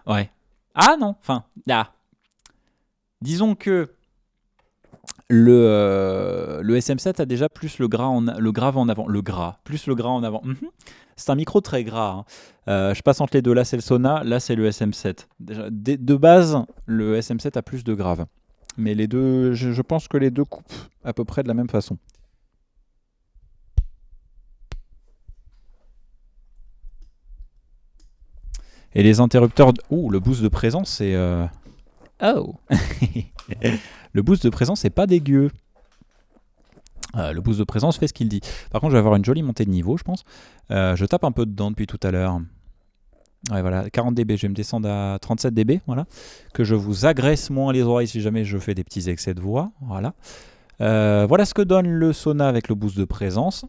Ouais. Ah non, enfin, ah. Disons que le SM7 a déjà plus le grave en avant. Le gras, plus le gras en avant. C'est un micro très gras. Hein. Je passe entre les deux. Là, c'est le Sona. Là, c'est le SM7. Déjà, de base, le SM7 a plus de grave. Mais les deux, je pense que les deux coupent à peu près de la même façon. Et les interrupteurs... Ouh, le boost de présence, c'est... Oh. Le boost de présence, c'est pas dégueu. Le boost de présence fait ce qu'il dit. Par contre, je vais avoir une jolie montée de niveau, je pense. Je tape un peu dedans depuis tout à l'heure. Ouais, voilà, 40 dB. Je vais me descendre à 37 dB. Voilà. Que je vous agresse moins les oreilles si jamais je fais des petits excès de voix. Voilà. Voilà ce que donne le Sona avec le boost de présence.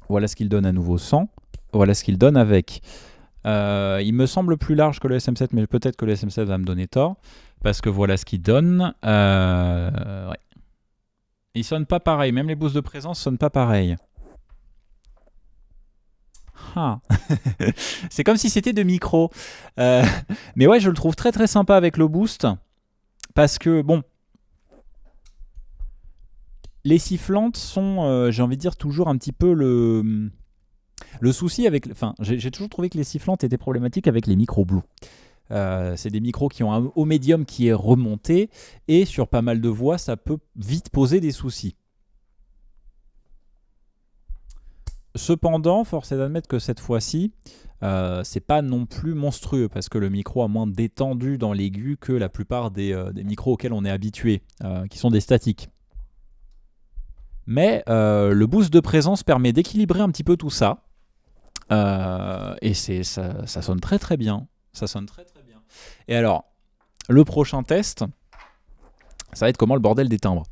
Voilà ce qu'il donne à nouveau sans. Voilà ce qu'il donne avec. Il me semble plus large que le SM7, mais peut-être que le SM7 va me donner tort. Parce que voilà ce qu'il donne. Ouais. Ils sonnent pas pareil. Même les boosts de présence sonnent pas pareil. Ah. C'est comme si c'était de micro. Mais ouais, je le trouve très très sympa avec le boost. Parce que, bon, les sifflantes sont, j'ai envie de dire, toujours un petit peu le souci avec... Enfin, j'ai toujours trouvé que les sifflantes étaient problématiques avec les micros Blue. C'est des micros qui ont un haut médium qui est remonté. Et sur pas mal de voix, ça peut vite poser des soucis. Cependant, force est d'admettre que cette fois-ci, c'est pas non plus monstrueux parce que le micro a moins détendu dans l'aigu que la plupart des micros auxquels on est habitué, qui sont des statiques. Mais le boost de présence permet d'équilibrer un petit peu tout ça. Et ça sonne très très bien. Ça sonne très très bien. Et alors, le prochain test, ça va être comment le bordel des timbres.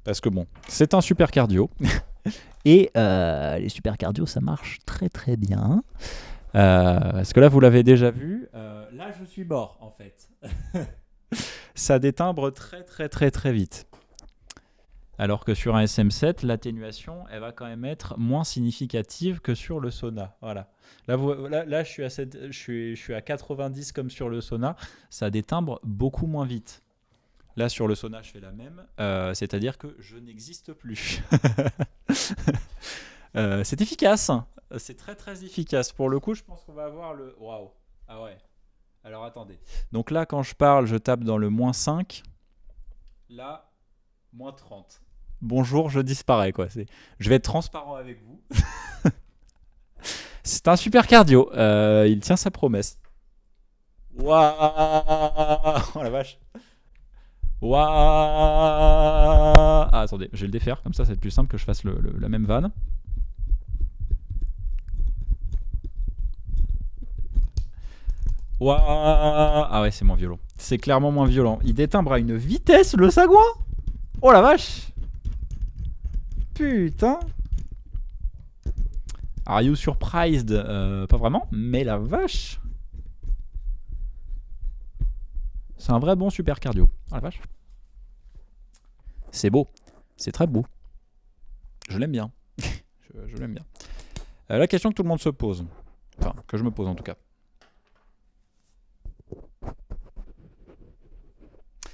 Parce que bon, c'est un super cardio. Et les super cardio, ça marche très très bien. Parce que là, vous l'avez déjà vu. Là, je suis mort, en fait. Ça détimbre très très très très vite. Alors que sur un SM7, l'atténuation, elle va quand même être moins significative que sur le Sona. Voilà. Là, je suis à 90 comme sur le Sona. Ça détimbre beaucoup moins vite. Là, sur le Sona, je fais la même. C'est-à-dire que je n'existe plus. C'est efficace. C'est très très efficace. Pour le coup, je pense qu'on va avoir le... Waouh. Ah ouais. Alors attendez. Donc là, quand je parle, je tape dans le -5. Là, -30. Bonjour, je disparais, quoi. Je vais être transparent avec vous. C'est un super cardio. Il tient sa promesse. Waouh. Oh la vache. Waouh. Ah, attendez, je vais le défaire. Comme ça va être plus simple que je fasse la même vanne. Waouh. Ah ouais, c'est moins violent. C'est clairement moins violent. Il détimbre à une vitesse, le sagouin. Oh la vache. Putain. Are you surprised? Pas vraiment, mais la vache. C'est un vrai bon super cardio. Oh la vache. C'est beau. C'est très beau. Je l'aime bien. je l'aime bien. La question que tout le monde se pose. Enfin, que je me pose en tout cas.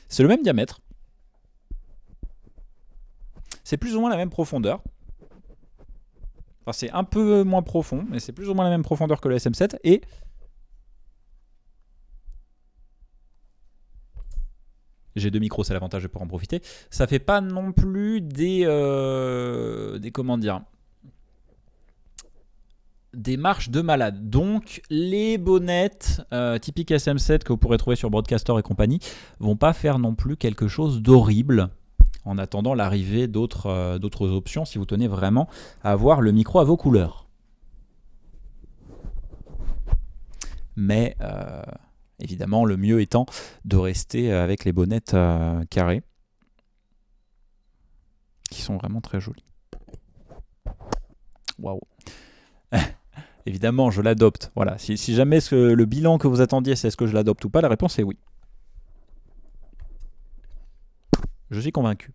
C'est le même diamètre. C'est plus ou moins la même profondeur. Enfin, c'est un peu moins profond, mais c'est plus ou moins la même profondeur que le SM7. Et j'ai deux micros, c'est l'avantage, je peux en profiter. Ça fait pas non plus des comment dire, des marches de malade. Donc les bonnettes typiques SM7 que vous pourrez trouver sur Broadcaster et compagnie vont pas faire non plus quelque chose d'horrible en attendant l'arrivée d'autres options si vous tenez vraiment à avoir le micro à vos couleurs. Mais évidemment, le mieux étant de rester avec les bonnettes carrées, qui sont vraiment très jolies. Waouh. Évidemment, je l'adopte. Voilà. Si jamais le bilan que vous attendiez, c'est est-ce que je l'adopte ou pas, la réponse est oui. Je suis convaincu.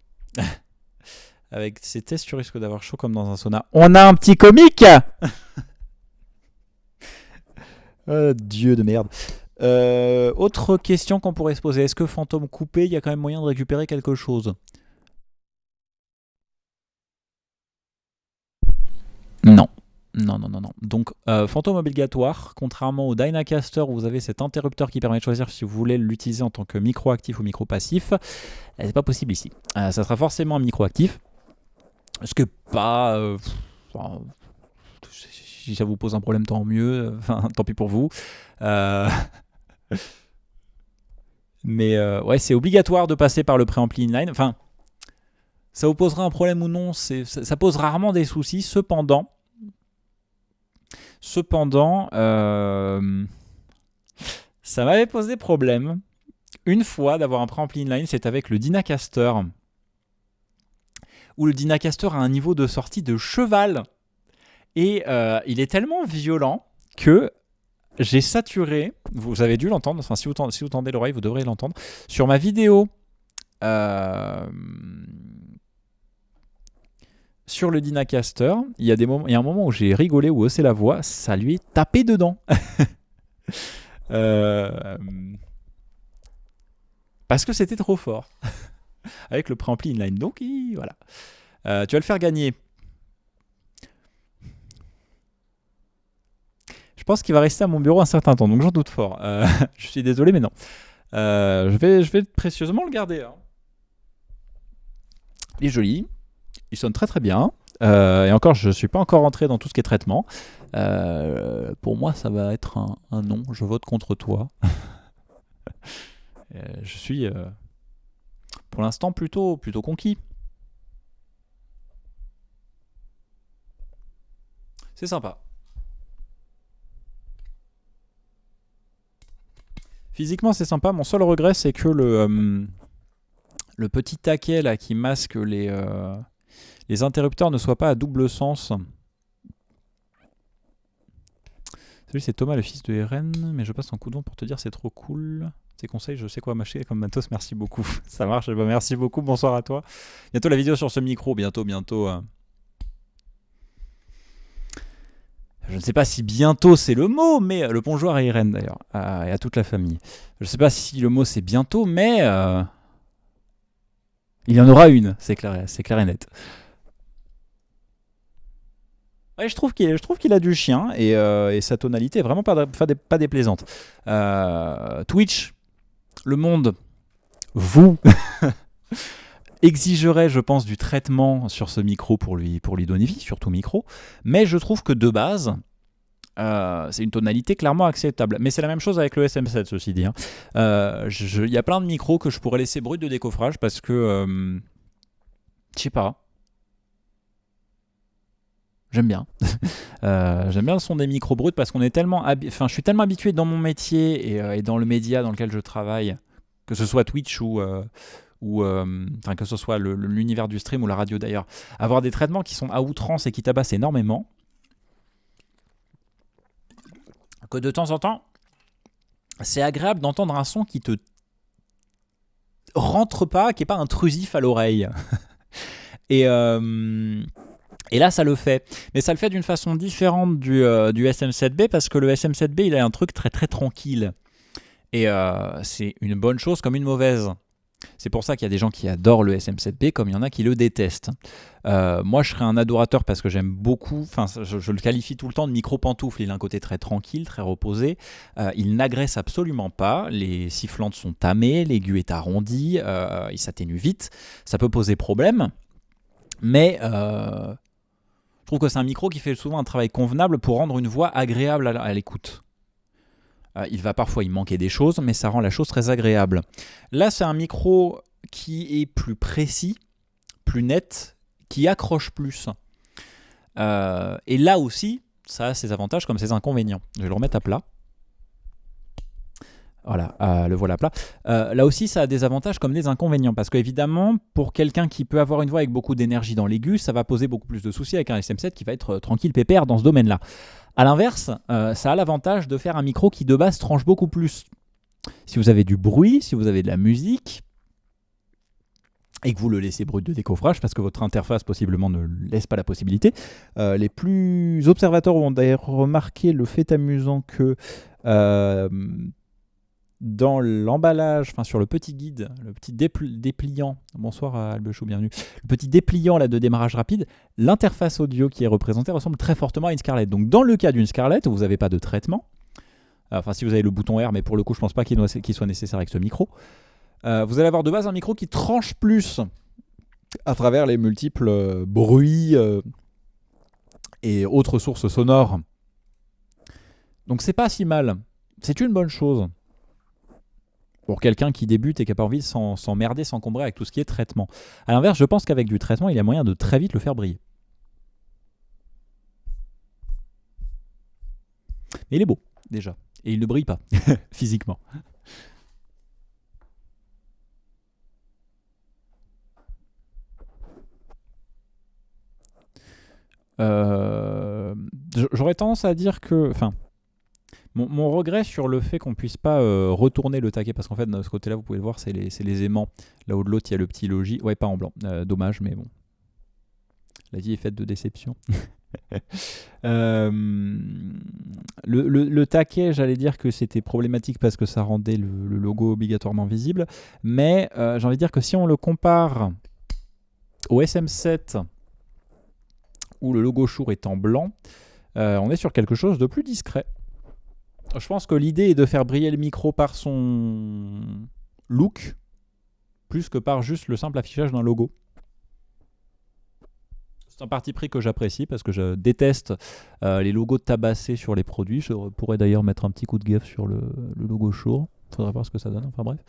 Avec ces tests, tu risques d'avoir chaud comme dans un sauna. On a un petit comique. Dieu de merde. Autre question qu'on pourrait se poser. Est-ce que fantôme coupé, il y a quand même moyen de récupérer quelque chose? Non. Non. Donc, fantôme obligatoire, contrairement au Dynacaster où vous avez cet interrupteur qui permet de choisir si vous voulez l'utiliser en tant que micro actif ou micro passif, c'est pas possible ici. Ça sera forcément un micro actif. Ce que pas. Si ça vous pose un problème, tant mieux. Enfin, tant pis pour vous. Mais ouais, c'est obligatoire de passer par le préampli inline. Enfin, ça vous posera un problème ou non, ça pose rarement des soucis. Cependant, ça m'avait posé problème une fois d'avoir un préampli inline. C'est avec le Dynacaster, où le Dynacaster a un niveau de sortie de cheval. Et il est tellement violent que j'ai saturé. Vous avez dû l'entendre. Enfin, si vous tendez l'oreille, vous devrez l'entendre. Sur ma vidéo sur le Dynacaster, il y a un moment où j'ai rigolé ou haussé la voix. Ça lui est tapé dedans. Parce que c'était trop fort. Avec le préampli inline. Donc, voilà. Tu vas le faire gagner. Je pense qu'il va rester à mon bureau un certain temps, donc j'en doute fort. Je suis désolé, mais non. Je vais précieusement le garder. Hein. Il est joli, il sonne très très bien. Et encore, je ne suis pas encore rentré dans tout ce qui est traitement. Pour moi, ça va être un non. Je vote contre toi. Je suis, pour l'instant, plutôt conquis. C'est sympa. Physiquement, c'est sympa. Mon seul regret, c'est que le petit taquet là, qui masque les interrupteurs ne soit pas à double sens. Salut, c'est Thomas, le fils de RN, mais je passe un coup de vent pour te dire c'est trop cool. Tes conseils, je sais quoi mâcher comme matos, merci beaucoup. Ça marche, merci beaucoup, bonsoir à toi. Bientôt la vidéo sur ce micro, bientôt. Je ne sais pas si bientôt c'est le mot, mais le bonjour à Irène d'ailleurs, et à toute la famille. Je ne sais pas si le mot c'est bientôt, mais il y en aura une, c'est clair et net. Ouais, je trouve qu'il a du chien et sa tonalité est vraiment pas déplaisante. Twitch, le monde, vous exigerait, je pense, du traitement sur ce micro pour lui donner vie, surtout micro. Mais je trouve que de base, c'est une tonalité clairement acceptable. Mais c'est la même chose avec le SM7, ceci dit. Hein. Il y a plein de micros que je pourrais laisser brut de décoffrage parce que, je sais pas. J'aime bien. J'aime bien le son des micros bruts parce qu'on est tellement... je suis tellement habitué dans mon métier et dans le média dans lequel je travaille, que ce soit Twitch ou que ce soit l'univers du stream ou la radio d'ailleurs, avoir des traitements qui sont à outrance et qui tabassent énormément, que de temps en temps, c'est agréable d'entendre un son qui te rentre pas, qui est pas intrusif à l'oreille. Et là, ça le fait. Mais ça le fait d'une façon différente du SM7B parce que le SM7B, il a un truc très très tranquille. Et c'est une bonne chose comme une mauvaise. C'est pour ça qu'il y a des gens qui adorent le SM7B comme il y en a qui le détestent. Moi, je serais un adorateur parce que j'aime beaucoup, je le qualifie tout le temps de micro-pantoufle. Il a un côté très tranquille, très reposé. Il n'agresse absolument pas. Les sifflantes sont tamées, l'aigu est arrondi, il s'atténue vite. Ça peut poser problème. Mais je trouve que c'est un micro qui fait souvent un travail convenable pour rendre une voix agréable à l'écoute. Il va parfois y manquer des choses, mais ça rend la chose très agréable. Là, c'est un micro qui est plus précis, plus net, qui accroche plus. Et là aussi, ça a ses avantages comme ses inconvénients. Je vais le remettre à plat. Voilà, le voilà plat. Là aussi, ça a des avantages comme des inconvénients. Parce qu'évidemment, pour quelqu'un qui peut avoir une voix avec beaucoup d'énergie dans l'aigu, ça va poser beaucoup plus de soucis avec un SM7 qui va être tranquille, pépère dans ce domaine-là. A l'inverse, ça a l'avantage de faire un micro qui de base tranche beaucoup plus. Si vous avez du bruit, si vous avez de la musique, et que vous le laissez brut de décoffrage parce que votre interface possiblement ne laisse pas la possibilité. Les plus observateurs ont d'ailleurs remarqué le fait amusant que dans l'emballage, enfin sur le petit guide, le petit dépliant, bonsoir à Albechou, bienvenue, le petit dépliant là, de démarrage rapide, l'interface audio qui est représentée ressemble très fortement à une Scarlett. Donc dans le cas d'une Scarlett, où vous n'avez pas de traitement, enfin si vous avez le bouton R, mais pour le coup je ne pense pas qu'il soit nécessaire avec ce micro, vous allez avoir de base un micro qui tranche plus à travers les multiples bruits et autres sources sonores. Donc c'est pas si mal, c'est une bonne chose. Pour quelqu'un qui débute et qui n'a pas envie de s'emmerder, s'encombrer avec tout ce qui est traitement. A l'inverse, je pense qu'avec du traitement, il y a moyen de très vite le faire briller. Mais il est beau, déjà. Et il ne brille pas, physiquement. J'aurais tendance à dire que... Enfin, mon regret sur le fait qu'on ne puisse pas retourner le taquet, parce qu'en fait, de ce côté-là, vous pouvez le voir, c'est les aimants. Là-haut de l'autre, il y a le petit logis. Ouais, pas en blanc. Dommage, mais bon. La vie est faite de déceptions. Le taquet, j'allais dire que c'était problématique parce que ça rendait le logo obligatoirement visible. Mais j'ai envie de dire que si on le compare au SM7, où le logo Shure est en blanc, on est sur quelque chose de plus discret. Je pense que l'idée est de faire briller le micro par son look, plus que par juste le simple affichage d'un logo. C'est un parti pris que j'apprécie parce que je déteste les logos tabassés sur les produits. Je pourrais d'ailleurs mettre un petit coup de gaffe sur le logo Shure. Il faudrait voir ce que ça donne, enfin bref.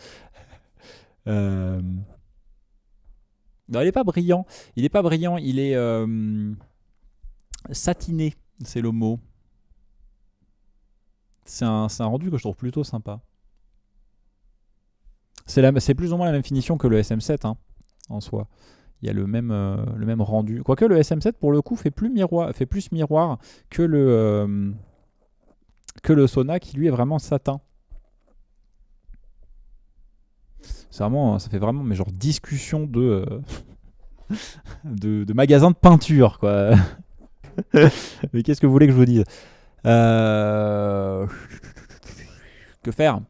Non, il n'est pas brillant. Il n'est pas brillant, il est satiné, c'est le mot. C'est un rendu que je trouve plutôt sympa. C'est plus ou moins la même finition que le SM7 hein, en soi. Il y a le même rendu. Quoique le SM7 pour le coup fait plus miroir que le Sona qui lui est vraiment satin. Ça fait vraiment mais genre discussion de magasin de peinture quoi. Mais qu'est-ce que vous voulez que je vous dise? Que faire?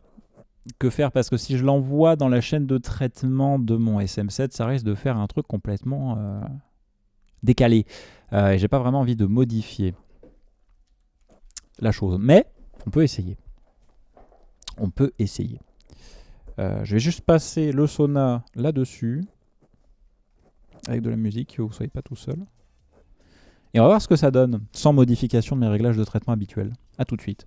Parce que si je l'envoie dans la chaîne de traitement de mon SM7, ça risque de faire un truc complètement décalé. Et j'ai pas vraiment envie de modifier la chose. Mais on peut essayer. Je vais juste passer le Sona là-dessus avec de la musique, que vous ne soyez pas tout seul. Et on va voir ce que ça donne sans modification de mes réglages de traitement habituels. A tout de suite.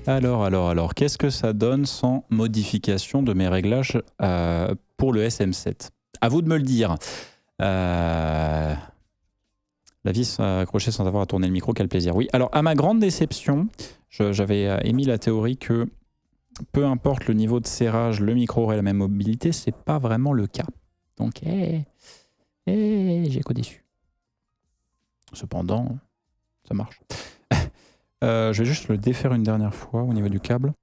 Alors, qu'est-ce que ça donne sans modification de mes réglages pour le SM7? À vous de me le dire. La vis accrochée sans avoir à tourner le micro, quel plaisir. Oui, alors à ma grande déception, j'avais émis la théorie que peu importe le niveau de serrage, le micro aurait la même mobilité. C'est pas vraiment le cas. Donc, j'ai quoi déçu. Cependant, ça marche. Je vais juste le défaire une dernière fois au niveau du câble.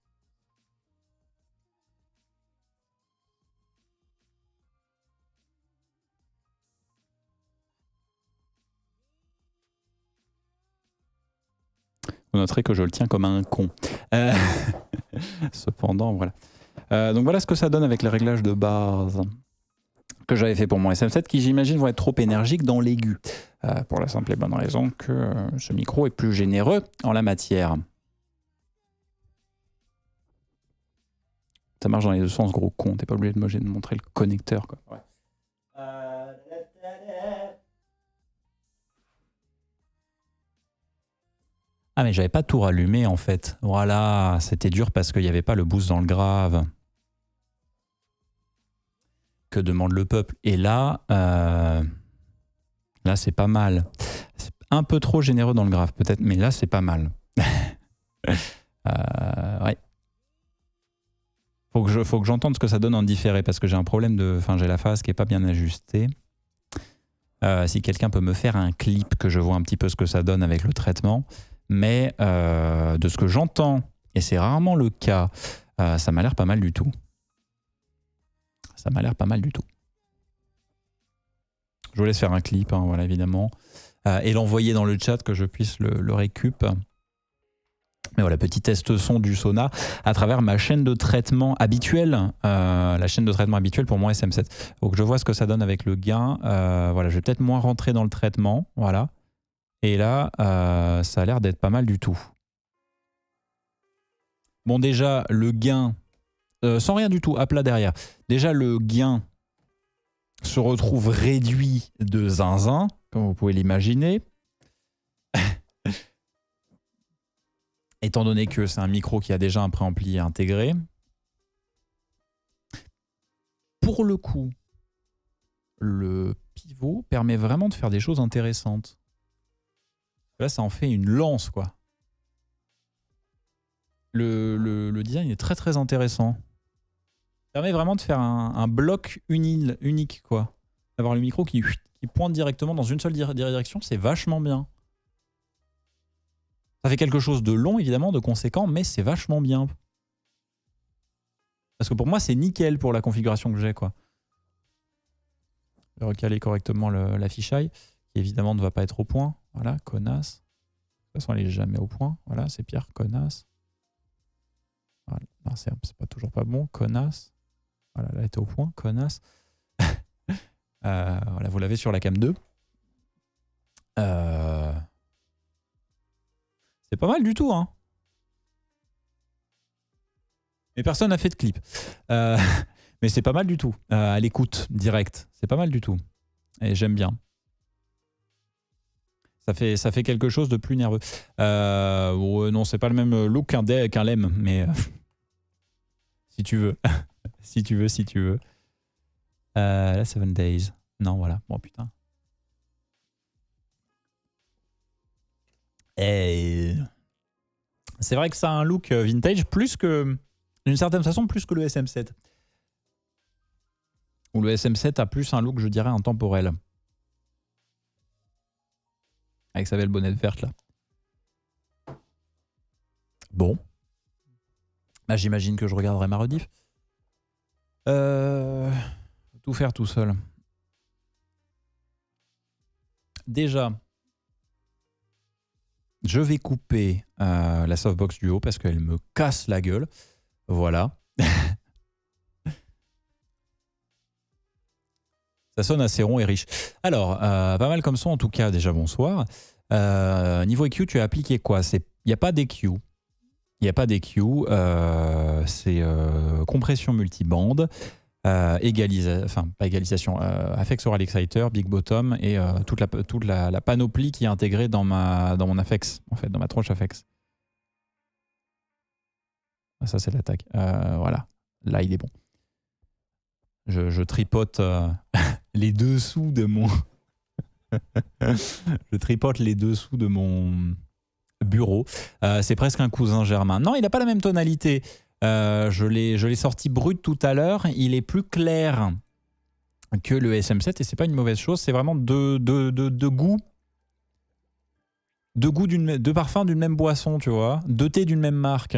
Vous noterez que je le tiens comme un con. Cependant, voilà. Donc voilà ce que ça donne avec les réglages de base que j'avais fait pour mon SM7 qui, j'imagine, vont être trop énergiques dans l'aigu. Pour la simple et bonne raison que ce micro est plus généreux en la matière. Ça marche dans les deux sens, gros con. T'es pas obligé de me montrer le connecteur, quoi. Ouais. Ah, mais j'avais pas tout rallumé, en fait. Voilà, c'était dur parce qu'il n'y avait pas le boost dans le grave. Que demande le peuple. Et là, là c'est pas mal. C'est un peu trop généreux dans le grave, peut-être, mais là, c'est pas mal. Ouais. Faut que j'entende ce que ça donne en différé, parce que j'ai un problème de... Enfin, j'ai la phase qui est pas bien ajustée. Si quelqu'un peut me faire un clip, que je vois un petit peu ce que ça donne avec le traitement. Mais de ce que j'entends, et c'est rarement le cas, ça m'a l'air pas mal du tout. Ça m'a l'air pas mal du tout. Je vous laisse faire un clip, hein, voilà, évidemment. Et l'envoyer dans le chat, que je puisse le récup. Mais voilà, petit test son du Sona à travers ma chaîne de traitement habituelle, la chaîne de traitement habituelle pour mon SM7. Donc je vois ce que ça donne avec le gain. Voilà, je vais peut-être moins rentrer dans le traitement, voilà. Et là, ça a l'air d'être pas mal du tout. Bon, déjà, le gain, sans rien du tout, à plat derrière. Déjà, le gain se retrouve réduit de zinzin, comme vous pouvez l'imaginer. Étant donné que c'est un micro qui a déjà un préampli intégré. Pour le coup, le pivot permet vraiment de faire des choses intéressantes. Là, ça en fait une lance, quoi. Le design est très très intéressant. Ça permet vraiment de faire un bloc unique, quoi. D'avoir le micro qui pointe directement dans une seule direction, c'est vachement bien. Ça fait quelque chose de long, évidemment, de conséquent, mais c'est vachement bien. Parce que pour moi, c'est nickel pour la configuration que j'ai, quoi. Je vais recaler correctement l'affichage, qui évidemment ne va pas être au point. Voilà, connasse. De toute façon, elle n'est jamais au point. Voilà, c'est pire, connasse. Voilà. C'est pas toujours pas bon, connasse. Voilà, là, elle était au point, connasse. Voilà, vous l'avez sur la cam 2. C'est pas mal du tout, hein. Mais personne n'a fait de clip. Mais c'est pas mal du tout. À l'écoute directe, c'est pas mal du tout. Et j'aime bien. Ça fait quelque chose de plus nerveux. Ouais, non, c'est pas le même look qu'un lemme, mais si tu veux. si tu veux. La 7 Days. Non, voilà. Bon, putain. Et c'est vrai que ça a un look vintage d'une certaine façon, plus que le SM7. Où le SM7 a plus un look, je dirais, intemporel. Avec sa belle bonnette verte, là. Bon. Bah, j'imagine que je regarderai ma rediff. Tout faire tout seul. Déjà, je vais couper la softbox du haut parce qu'elle me casse la gueule. Voilà. Ça sonne assez rond et riche. Alors, pas mal comme son en tout cas. Déjà, bonsoir. Niveau EQ, tu as appliqué quoi? Il n'y a pas d'EQ. Il n'y a pas d'EQ. C'est compression multibande. Pas égalisation, Afex Oral Exciter, Big Bottom et toute la panoplie qui est intégrée dans mon Afex, en fait, dans ma tronche Afex. Ça, c'est l'attaque. Voilà. Là, il est bon. Je tripote les dessous de mon Je tripote les dessous de mon bureau. C'est presque un cousin germain. Non, il n'a pas la même tonalité. Je l'ai sorti brut tout à l'heure. Il est plus clair que le SM7 et c'est pas une mauvaise chose. C'est vraiment deux goûts. Deux parfums d'une même boisson, tu vois. Deux thés d'une même marque.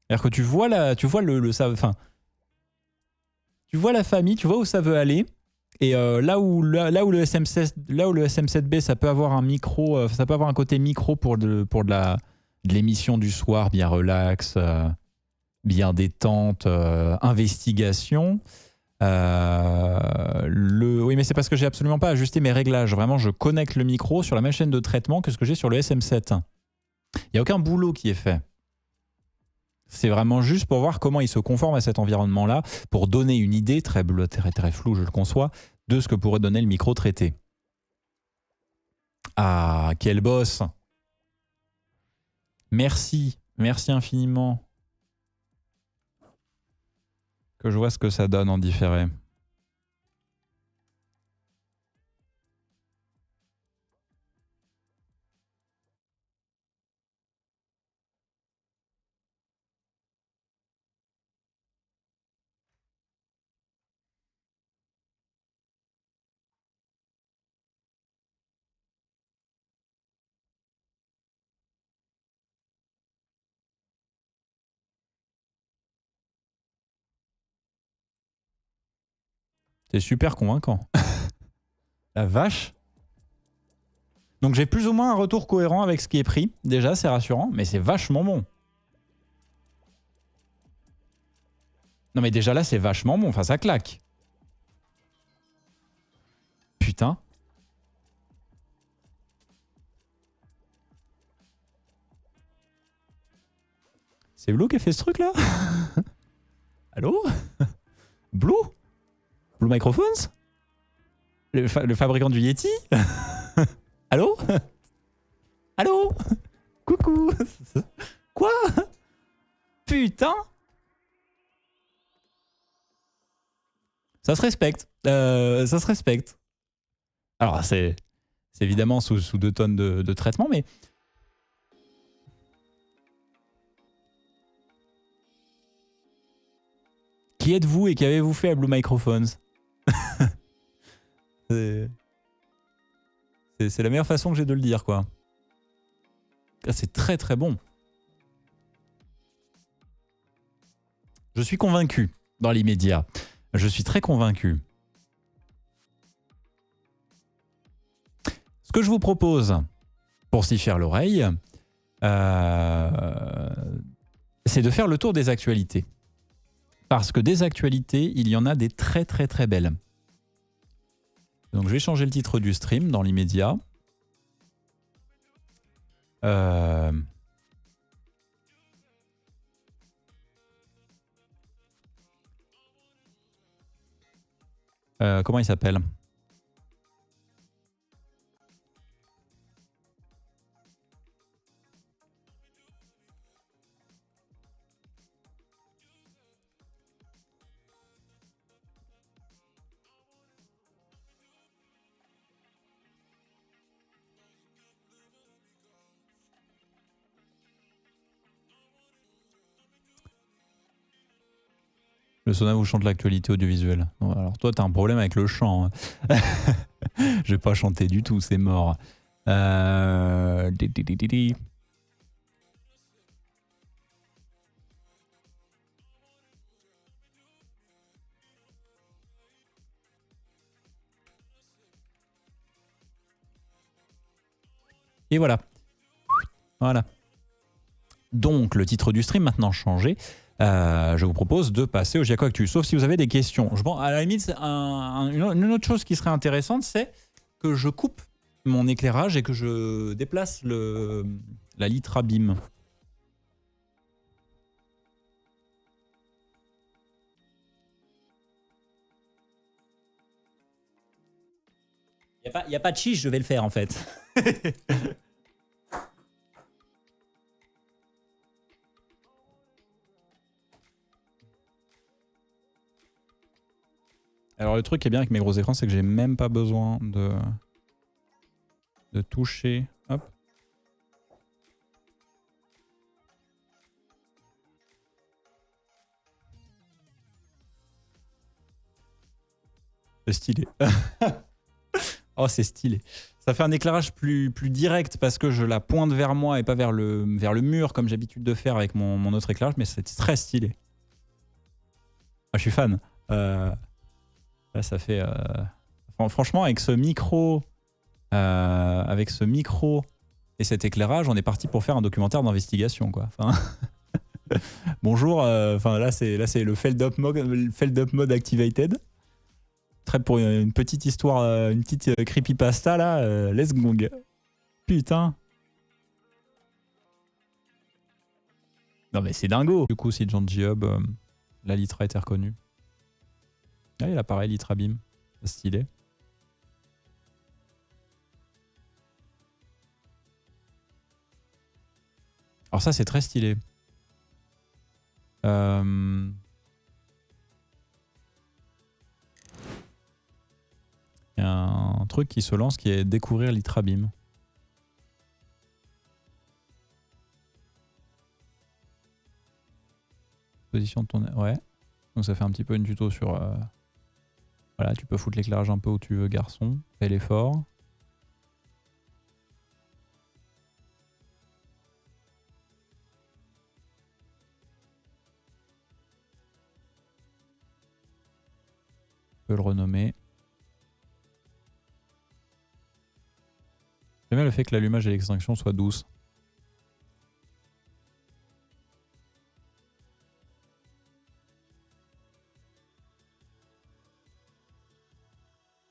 C'est-à-dire que tu vois la famille, tu vois où ça veut aller. Et là où le SM7B, ça peut avoir un micro, ça peut avoir un côté micro pour de l'émission du soir, bien relax, bien détente, investigation. Oui, mais c'est parce que j'ai absolument pas ajusté mes réglages. Vraiment, je connecte le micro sur la même chaîne de traitement que ce que j'ai sur le SM7. Il n'y a aucun boulot qui est fait. C'est vraiment juste pour voir comment il se conforme à cet environnement-là, pour donner une idée, très floue, je le conçois, de ce que pourrait donner le micro traité. Ah, quel boss! Merci infiniment. Que je vois ce que ça donne en différé. C'est super convaincant. La vache! Donc j'ai plus ou moins un retour cohérent avec ce qui est pris. Déjà, c'est rassurant, mais c'est vachement bon. Non mais déjà là, c'est vachement bon. Enfin, ça claque. Putain. C'est Blue qui a fait ce truc là? Allô? Blue? Blue Microphones? Le fabricant du Yeti? Allô? Allô? Coucou? Quoi? Putain? Ça se respecte. Ça se respecte. Alors, c'est évidemment sous 2 tonnes de traitement, mais... Qui êtes-vous et qu'avez-vous fait à Blue Microphones? C'est la meilleure façon que j'ai de le dire, quoi. C'est très très bon. Je suis convaincu dans l'immédiat. Je suis très convaincu. Ce que je vous propose, pour s'y faire l'oreille, c'est de faire le tour des actualités. Parce que des actualités, il y en a des très très très belles. Donc je vais changer le titre du stream dans l'immédiat. Comment il s'appelle ? Le Sona vous chante l'actualité audiovisuelle. Bon, alors toi, t'as un problème avec le chant. Hein. Je vais pas chanter du tout, c'est mort. Et voilà. Voilà. Donc, le titre du stream maintenant changé. Je vous propose de passer au Giaco Actu, sauf si vous avez des questions. Bon, à la limite, une autre chose qui serait intéressante, c'est que je coupe mon éclairage et que je déplace la litre abîme. Il n'y a pas de chiche, je vais le faire en fait. Alors le truc qui est bien avec mes gros écrans, c'est que j'ai même pas besoin de... de toucher. Hop. C'est stylé. Oh, c'est stylé. Ça fait un éclairage plus direct parce que je la pointe vers moi et pas vers le mur comme j'ai l'habitude de faire avec mon autre éclairage, mais c'est très stylé. Ah, je suis fan. Là, ça fait... Franchement, avec ce micro et cet éclairage, on est parti pour faire un documentaire d'investigation, quoi. Enfin, bonjour. Enfin, là, c'est le Feld-up mode activated. Très pour une petite histoire, une petite creepypasta là, let's go. Putain. Non mais c'est dingo. Du coup, si John Job, la Litra a été reconnue. Ah, il y a l'appareil Litra Beam. Stylé. Alors ça, c'est très stylé. Il y a un truc qui se lance qui est découvrir Litra Beam. Position de ton... Ouais. Donc ça fait un petit peu une tuto sur... Voilà, tu peux foutre l'éclairage un peu où tu veux, garçon. Fais l'effort. Tu peux le renommer. J'aime bien le fait que l'allumage et l'extinction soient douces.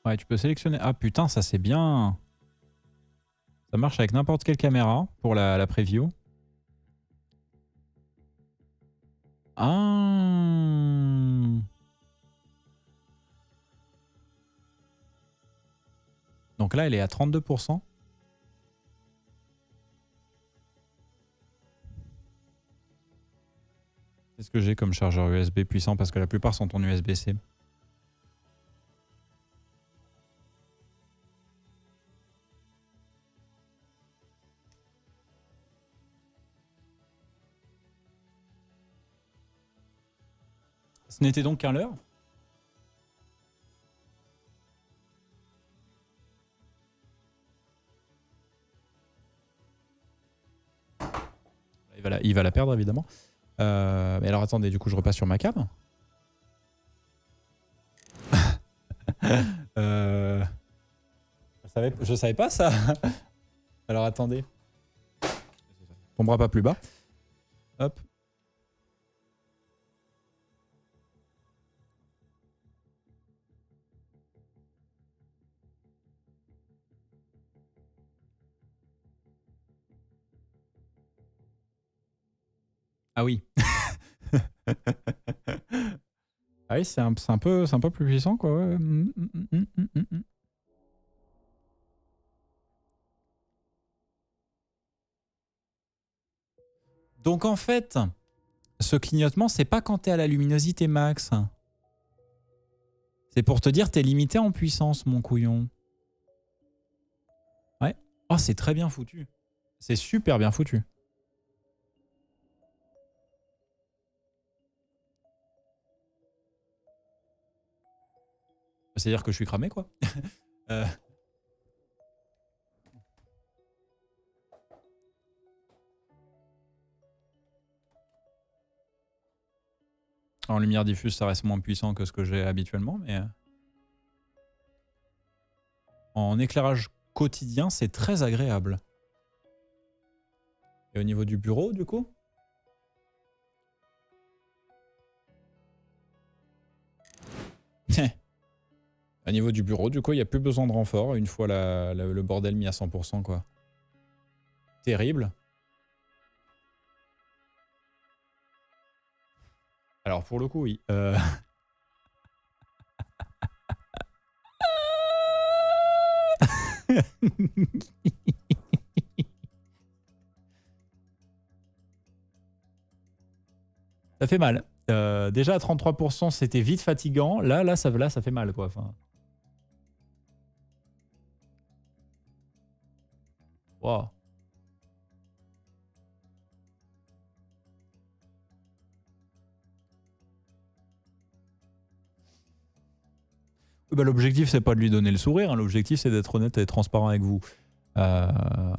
Ouais, tu peux sélectionner... Ah putain, ça c'est bien. Ça marche avec n'importe quelle caméra pour la preview. Ah. Donc là, elle est à 32%. Qu'est-ce que j'ai comme chargeur USB puissant parce que la plupart sont en USB-C. Ce n'était donc qu'un leurre. Il va la perdre évidemment. Mais alors attendez, du coup je repasse sur ma cam. Je savais pas ça. Alors attendez. Tombera pas plus bas. Hop. Ah oui. Ah oui, c'est un peu plus puissant quoi. Ouais. Donc en fait, ce clignotement, c'est pas quand t'es à la luminosité max. C'est pour te dire t'es limité en puissance, mon couillon. Ouais. Oh, c'est très bien foutu. C'est super bien foutu. C'est-à-dire que je suis cramé, quoi. En lumière diffuse, ça reste moins puissant que ce que j'ai habituellement, mais... En éclairage quotidien, c'est très agréable. Et au niveau du bureau, du coup? Au niveau du bureau, du coup, il n'y a plus besoin de renfort une fois le bordel mis à 100%, quoi. Terrible. Alors, pour le coup, oui. Ça fait mal. Déjà à 33%, c'était vite fatigant. Là, ça fait mal, quoi. Enfin... Wow. Bah, l'objectif, c'est pas de lui donner le sourire. Hein. L'objectif, c'est d'être honnête et transparent avec vous. La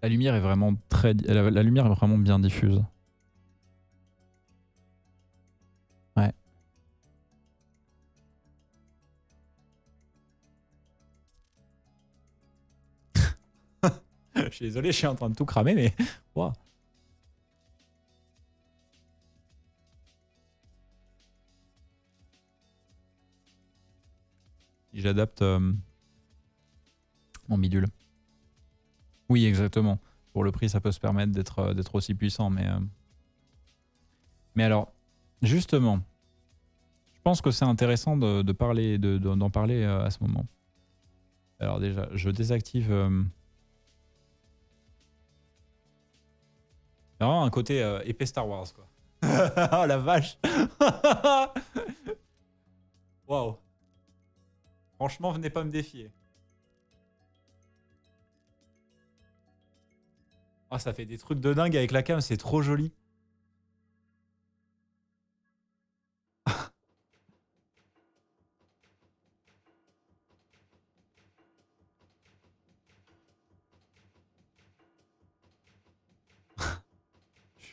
lumière est vraiment la lumière est vraiment bien diffuse. Ouais. Je suis désolé, je suis en train de tout cramer, mais wow. Si j'adapte mon bidule. Oui, exactement. Pour le prix, ça peut se permettre d'être aussi puissant, mais alors, justement, je pense que c'est intéressant d'en parler à ce moment. Alors déjà, je désactive. Vraiment un côté épée Star Wars, quoi. Oh la vache. Waouh. Franchement, venez pas me défier. Ah, ça fait des trucs de dingue avec la cam, c'est trop joli.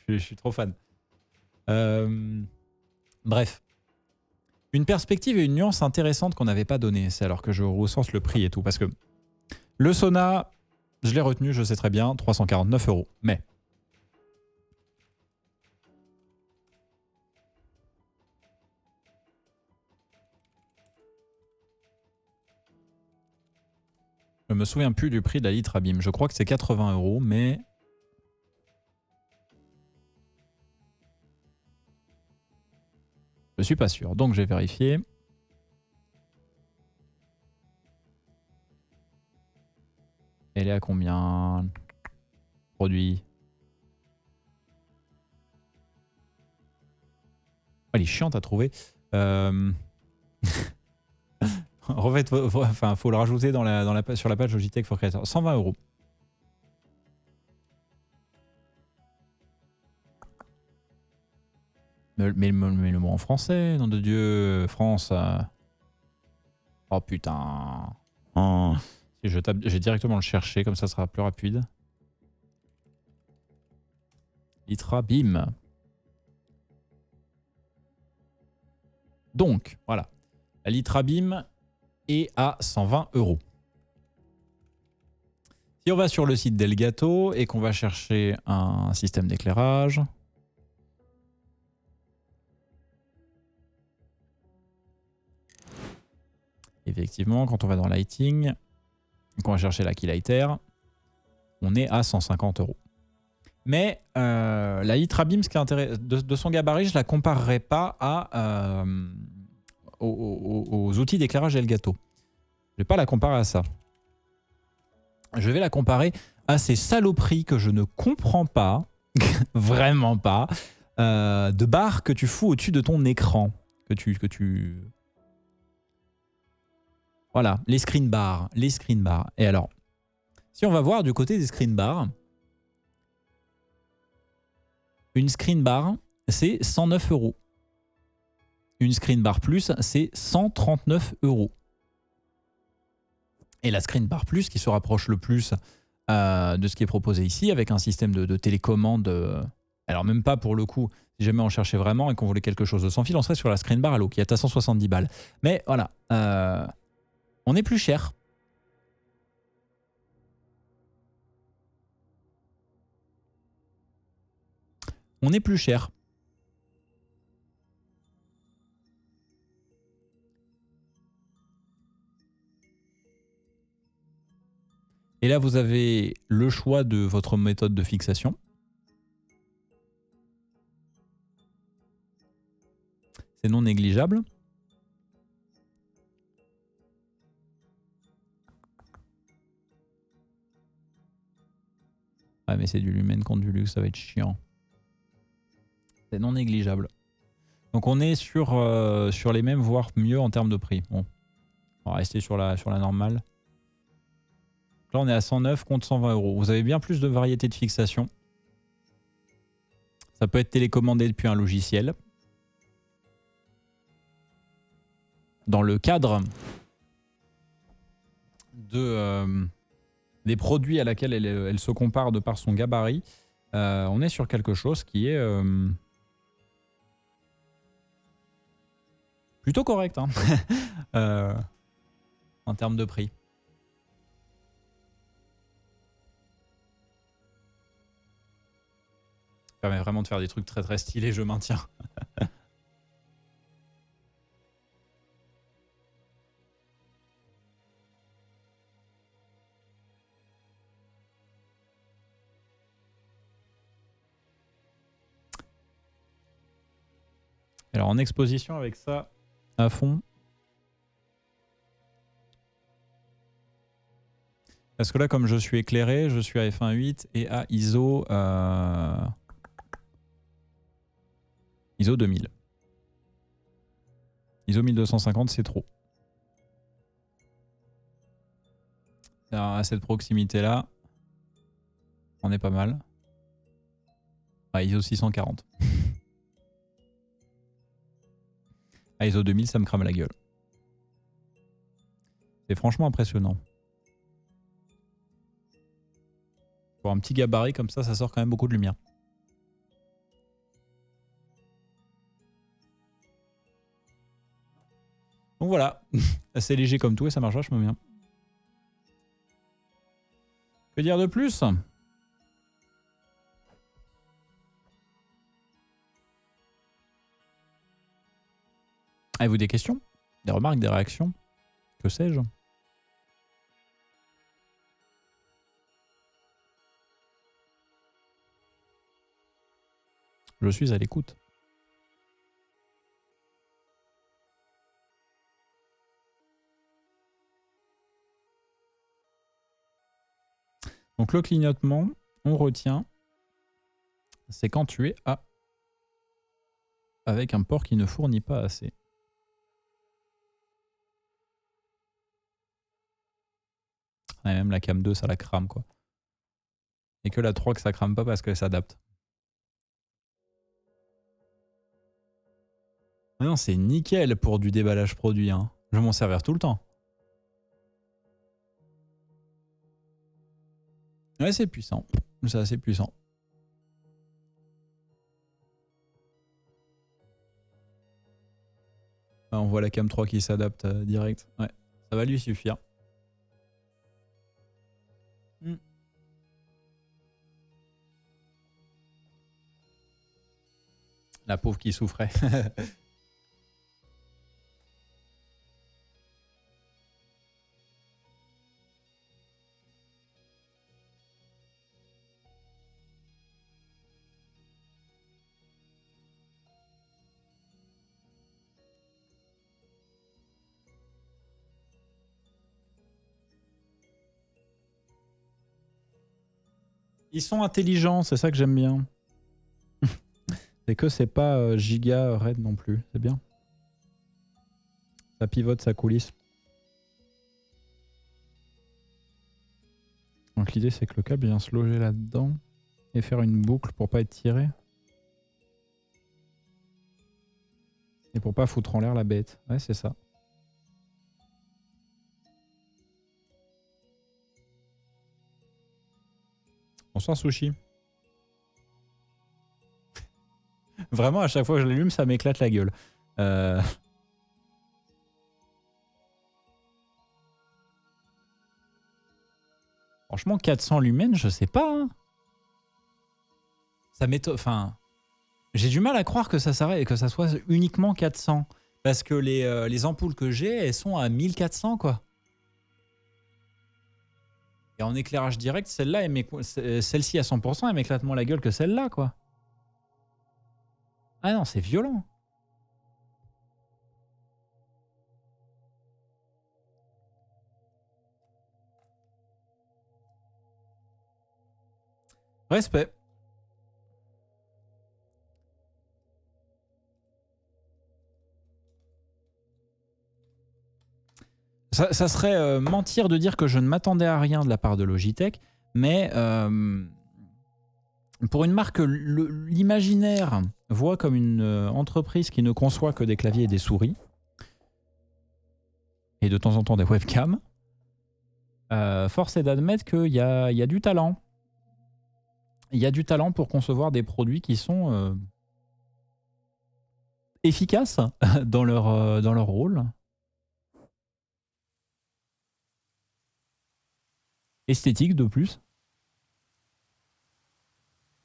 Je suis trop fan. Bref. Une perspective et une nuance intéressante qu'on n'avait pas donnée, c'est alors que je recense le prix et tout, parce que le sauna, je l'ai retenu, je sais très bien, 349 €. Mais je me souviens plus du prix de la litre Abîme. Je crois que c'est 80 €, mais je suis pas sûr. Donc j'ai vérifié. Elle est à combien? Produit. Elle est chiante à trouver. Enfin, faut le rajouter sur la page Logitech for Creator. 120 €. Mais le mot en français, nom de Dieu, France. Oh putain. Oh. Si je tape, je vais directement le chercher, comme ça sera plus rapide. Litra Bim. Donc, voilà. La Litra Bim est à 120 €. Si on va sur le site d'Elgato et qu'on va chercher un système d'éclairage, effectivement, quand on va dans Lighting, qu'on va chercher la Keylighter, on est à 150 €. Mais la Litra Bim, ce qui est intéressant, de son gabarit, je ne la comparerai pas aux outils d'éclairage Elgato. Je ne vais pas la comparer à ça. Je vais la comparer à ces saloperies que je ne comprends pas, vraiment pas, de barres que tu fous au-dessus de ton écran. Voilà, les screen bars. Les screen bars. Et alors, si on va voir du côté des screen bars, une screen bar, c'est 109 €. Une screen bar plus, c'est 139 €. Et la screen bar plus, qui se rapproche le plus de ce qui est proposé ici, avec un système de télécommande. Alors même pas pour le coup, si jamais on cherchait vraiment et qu'on voulait quelque chose de sans fil, on serait sur la screen bar Halo, qui est à 170 balles. Mais voilà, on est plus cher. On est plus cher. Et là, vous avez le choix de votre méthode de fixation. C'est non négligeable. Ah, mais c'est du lumen contre du luxe, ça va être chiant. C'est non négligeable. Donc on est sur les mêmes, voire mieux en termes de prix. Bon. On va rester sur la normale. Là, on est à 109 contre 120 euros. Vous avez bien plus de variété de fixation. Ça peut être télécommandé depuis un logiciel. Dans le cadre des produits à laquelle elle se compare de par son gabarit, on est sur quelque chose qui est plutôt correct hein. En termes de prix. Ça permet vraiment de faire des trucs très très stylés, je maintiens. Alors en exposition avec ça à fond. Parce que là, comme je suis éclairé, je suis à f1.8 et à ISO, ISO 2000. ISO 1250, c'est trop. Alors, à cette proximité-là, on est pas mal. Ah, ISO 640. À ISO 2000, ça me crame la gueule. C'est franchement impressionnant. Pour un petit gabarit comme ça sort quand même beaucoup de lumière. Donc voilà, assez léger comme tout et ça marche vachement bien. Que dire de plus ? Avez-vous des questions ? Des remarques, des réactions ? Que sais-je ? Je suis à l'écoute. Donc le clignotement, on retient, c'est quand tu es à avec un port qui ne fournit pas assez. Et même la cam 2, ça la crame quoi. Et que la 3 que ça crame pas parce qu'elle s'adapte. Ah non, c'est nickel pour du déballage produit. Hein. Je vais m'en servir tout le temps. Ouais, c'est puissant. C'est assez puissant. Ah, on voit la cam 3 qui s'adapte direct. Ouais, ça va lui suffire. La pauvre qui souffrait. Ils sont intelligents, c'est ça que j'aime bien. C'est que c'est pas giga raide non plus, c'est bien. Ça pivote, ça coulisse. Donc l'idée c'est que le câble vient se loger là-dedans et faire une boucle pour pas être tiré. Et pour pas foutre en l'air la bête. Ouais, c'est ça. Bonsoir Sushi. Vraiment, à chaque fois que je l'allume, ça m'éclate la gueule. Franchement, 400 lumens, je sais pas. Hein. Ça m'étonne. Enfin, j'ai du mal à croire que ça s'arrête et que ça soit uniquement 400. Parce que les ampoules que j'ai, elles sont à 1400, quoi. Et en éclairage direct, celle-là, celle-ci à 100%, elle m'éclate moins la gueule que celle-là, quoi. Ah non, c'est violent. Respect. Ça serait mentir de dire que je ne m'attendais à rien de la part de Logitech, mais pour une marque que l'imaginaire voit comme une entreprise qui ne conçoit que des claviers et des souris, et de temps en temps des webcams, force est d'admettre qu'il y a du talent. Il y a du talent pour concevoir des produits qui sont efficaces dans leur rôle. Esthétique de plus.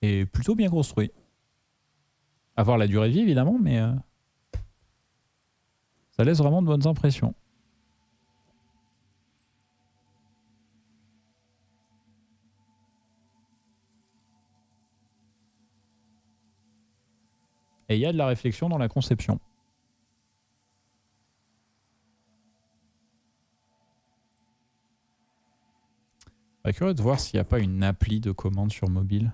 Et plutôt bien construit. À voir la durée de vie évidemment, mais ça laisse vraiment de bonnes impressions. Et il y a de la réflexion dans la conception. Je suis curieux de voir s'il n'y a pas une appli de commande sur mobile.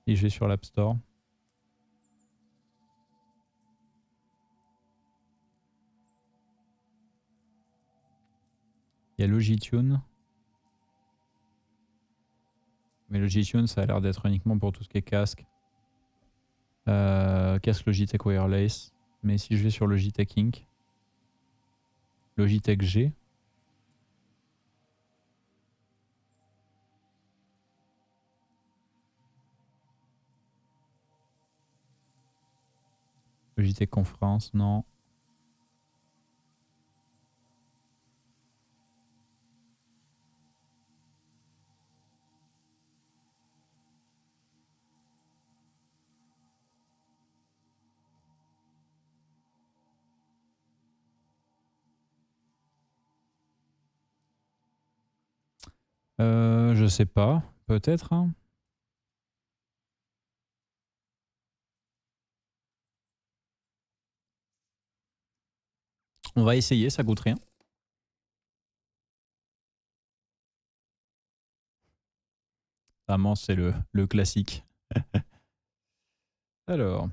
Et je vais sur l'App Store. Il y a Logitune. Mais Logitune, ça a l'air d'être uniquement pour tout ce qui est casque. Casque Logitech Wireless. Mais si je vais sur Logitech Inc. Logitech G. Logitech Conférence, non. Je sais pas. Peut-être. Hein. On va essayer, ça coûte rien. Vraiment, c'est le classique. Alors.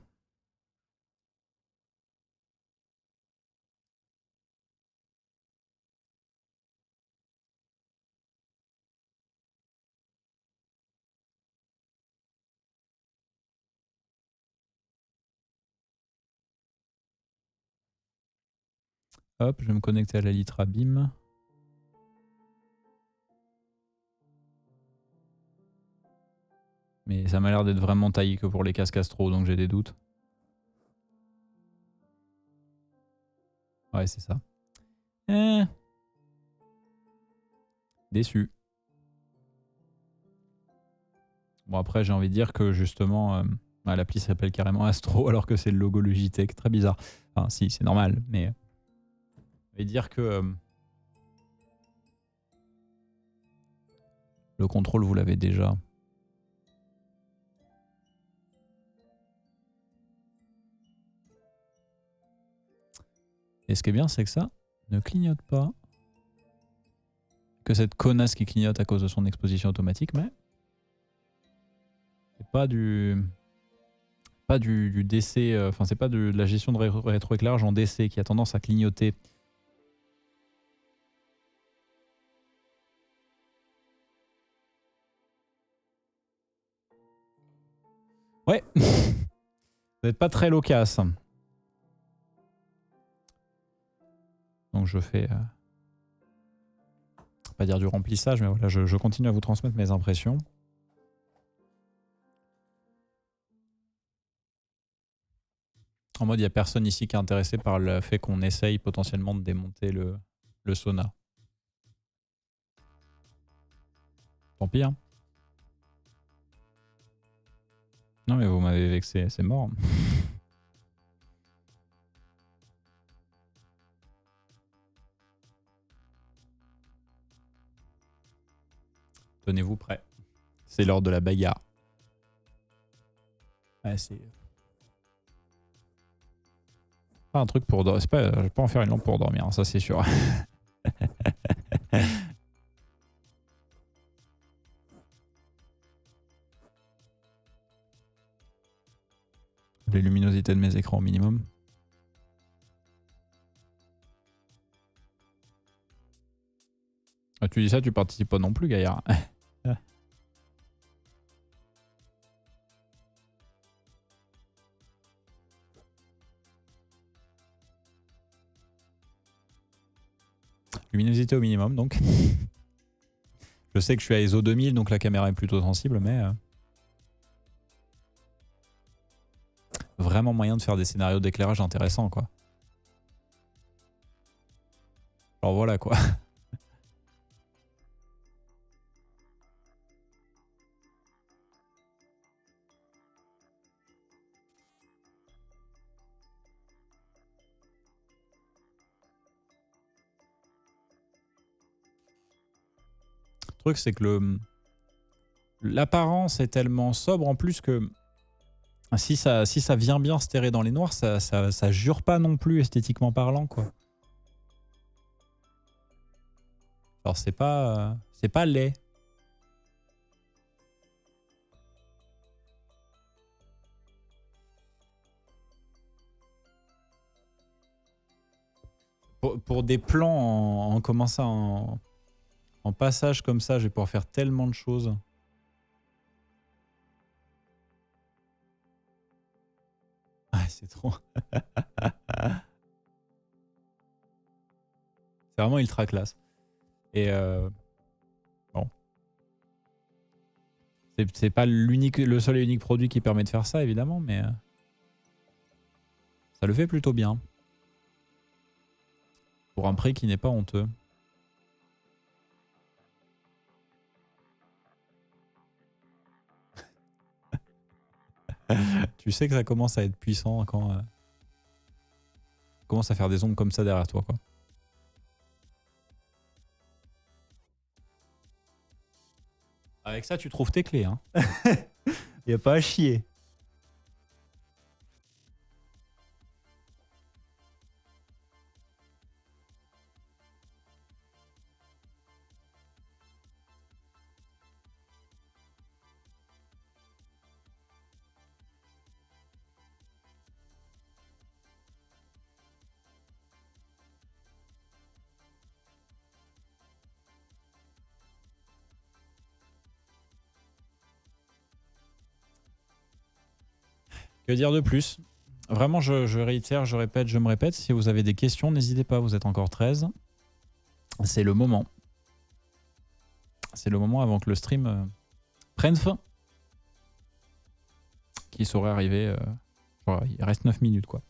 Hop, je vais me connecter à la Litra BIM. Mais ça m'a l'air d'être vraiment taillé que pour les casques Astro, donc j'ai des doutes. Ouais, c'est ça. Déçu. Bon, après, j'ai envie de dire que justement, l'appli s'appelle carrément Astro alors que c'est le logo Logitech. Très bizarre. Enfin, si, c'est normal, mais je vais dire que le contrôle, vous l'avez déjà. Et ce qui est bien, c'est que ça ne clignote pas. Que cette connasse qui clignote à cause de son exposition automatique, mais c'est pas du DC, enfin c'est pas de la gestion de rétroéclairage en DC qui a tendance à clignoter. Ouais, vous n'êtes pas très loquace. Donc je fais, pas dire du remplissage, mais voilà, je continue à vous transmettre mes impressions. En mode, il n'y a personne ici qui est intéressé par le fait qu'on essaye potentiellement de démonter le sauna. Tant pis, hein. Non, mais vous m'avez vexé, c'est mort. Tenez-vous prêts. C'est l'heure de la bagarre. Ouais, c'est pas un truc pour dormir. Je vais pas en faire une lampe pour dormir, hein, ça c'est sûr. les luminosités de mes écrans au minimum. Ah, tu dis ça, tu participes pas non plus, Gaillard. Luminosité au minimum, donc. Je sais que je suis à ISO 2000, donc la caméra est plutôt sensible, mais... Vraiment moyen de faire des scénarios d'éclairage intéressants, quoi. Alors voilà, quoi. Le truc, c'est que l'apparence est tellement sobre en plus que si ça vient bien se terrer dans les noirs, ça jure pas non plus esthétiquement parlant, quoi. Alors c'est pas laid. Pour des plans en comment ça, en passage comme ça, je vais pouvoir faire tellement de choses. Ah, c'est trop. C'est vraiment ultra classe. Et bon. C'est pas le seul et unique produit qui permet de faire ça, évidemment, mais ça le fait plutôt bien. Pour un prix qui n'est pas honteux. Tu sais que ça commence à être puissant quand commence à faire des ombres comme ça derrière toi, quoi. Avec ça, tu trouves tes clés, hein. Y a pas à chier. Que dire de plus? Vraiment, je réitère, je répète, je me répète. Si vous avez des questions, n'hésitez pas, vous êtes encore 13. C'est le moment. C'est le moment avant que le stream prenne fin. Qui saurait arriver... il reste 9 minutes, quoi.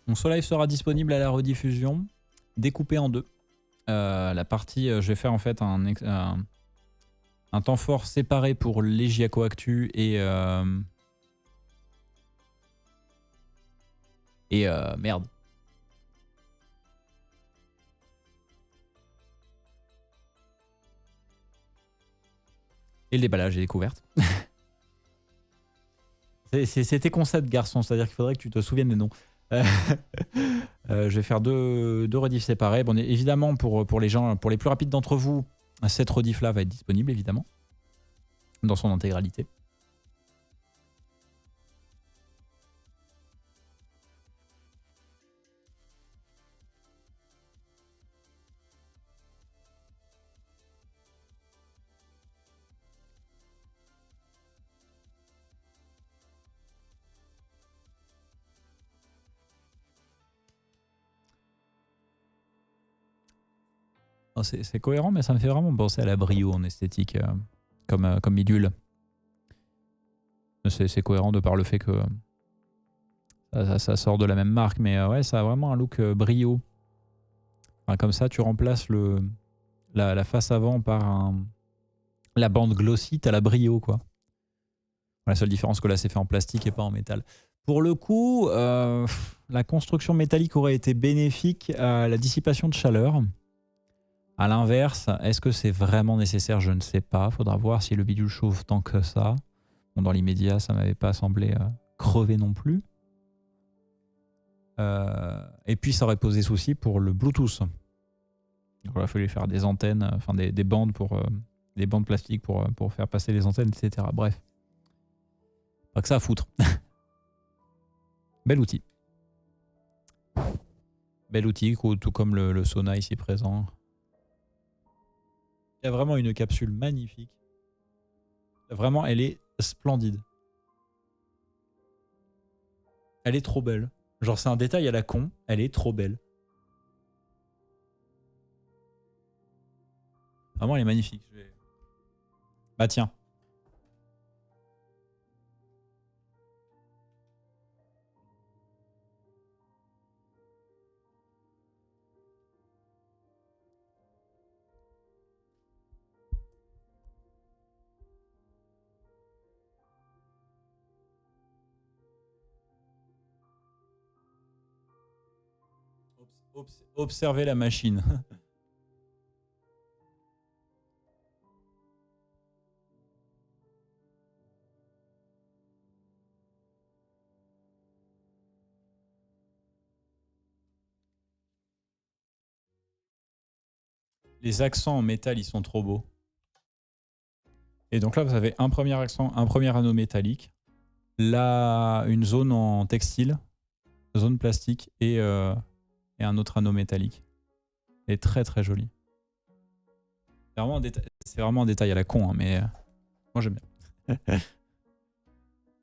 Mon live sera disponible à la rediffusion, découpé en deux. La partie, je vais faire en fait un temps fort séparé pour les Giaco Actu et merde. Et le déballage et découverte. C'était concept, garçon, c'est-à-dire qu'il faudrait que tu te souviennes des noms. Je vais faire deux rediffs séparés. Bon, évidemment, pour les gens, pour les plus rapides d'entre vous, cette rediff-là va être disponible, évidemment, dans son intégralité. C'est cohérent, mais ça me fait vraiment penser à la Brio en esthétique, comme Midule. C'est cohérent de par le fait que ça sort de la même marque, mais ouais, ça a vraiment un look Brio. Enfin, comme ça, tu remplaces la face avant par la bande glossy, t'as la Brio, quoi. La seule différence que là, c'est fait en plastique et pas en métal. Pour le coup, la construction métallique aurait été bénéfique à la dissipation de chaleur. À l'inverse, est-ce que c'est vraiment nécessaire? Je ne sais pas. Faudra voir si le bidule chauffe tant que ça. Bon, dans l'immédiat, ça m'avait pas semblé crever non plus. Et puis ça aurait posé souci pour le Bluetooth. Donc, il a fallu faire des antennes, enfin des bandes pour des bandes plastiques pour faire passer les antennes, etc. Bref. Pas que ça à foutre. Bel outil. Bel outil, tout comme le Sona ici présent. Il y a vraiment une capsule magnifique. Vraiment, elle est splendide. Elle est trop belle. Genre, c'est un détail à la con. Elle est trop belle. Vraiment, elle est magnifique. Bah tiens. Observez la machine. Les accents en métal, ils sont trop beaux. Et donc là, vous avez un premier accent, un premier anneau métallique. Là, une zone en textile, zone plastique et un autre anneau métallique. Elle est très très jolie. C'est vraiment un détail à la con, hein, mais moi j'aime bien.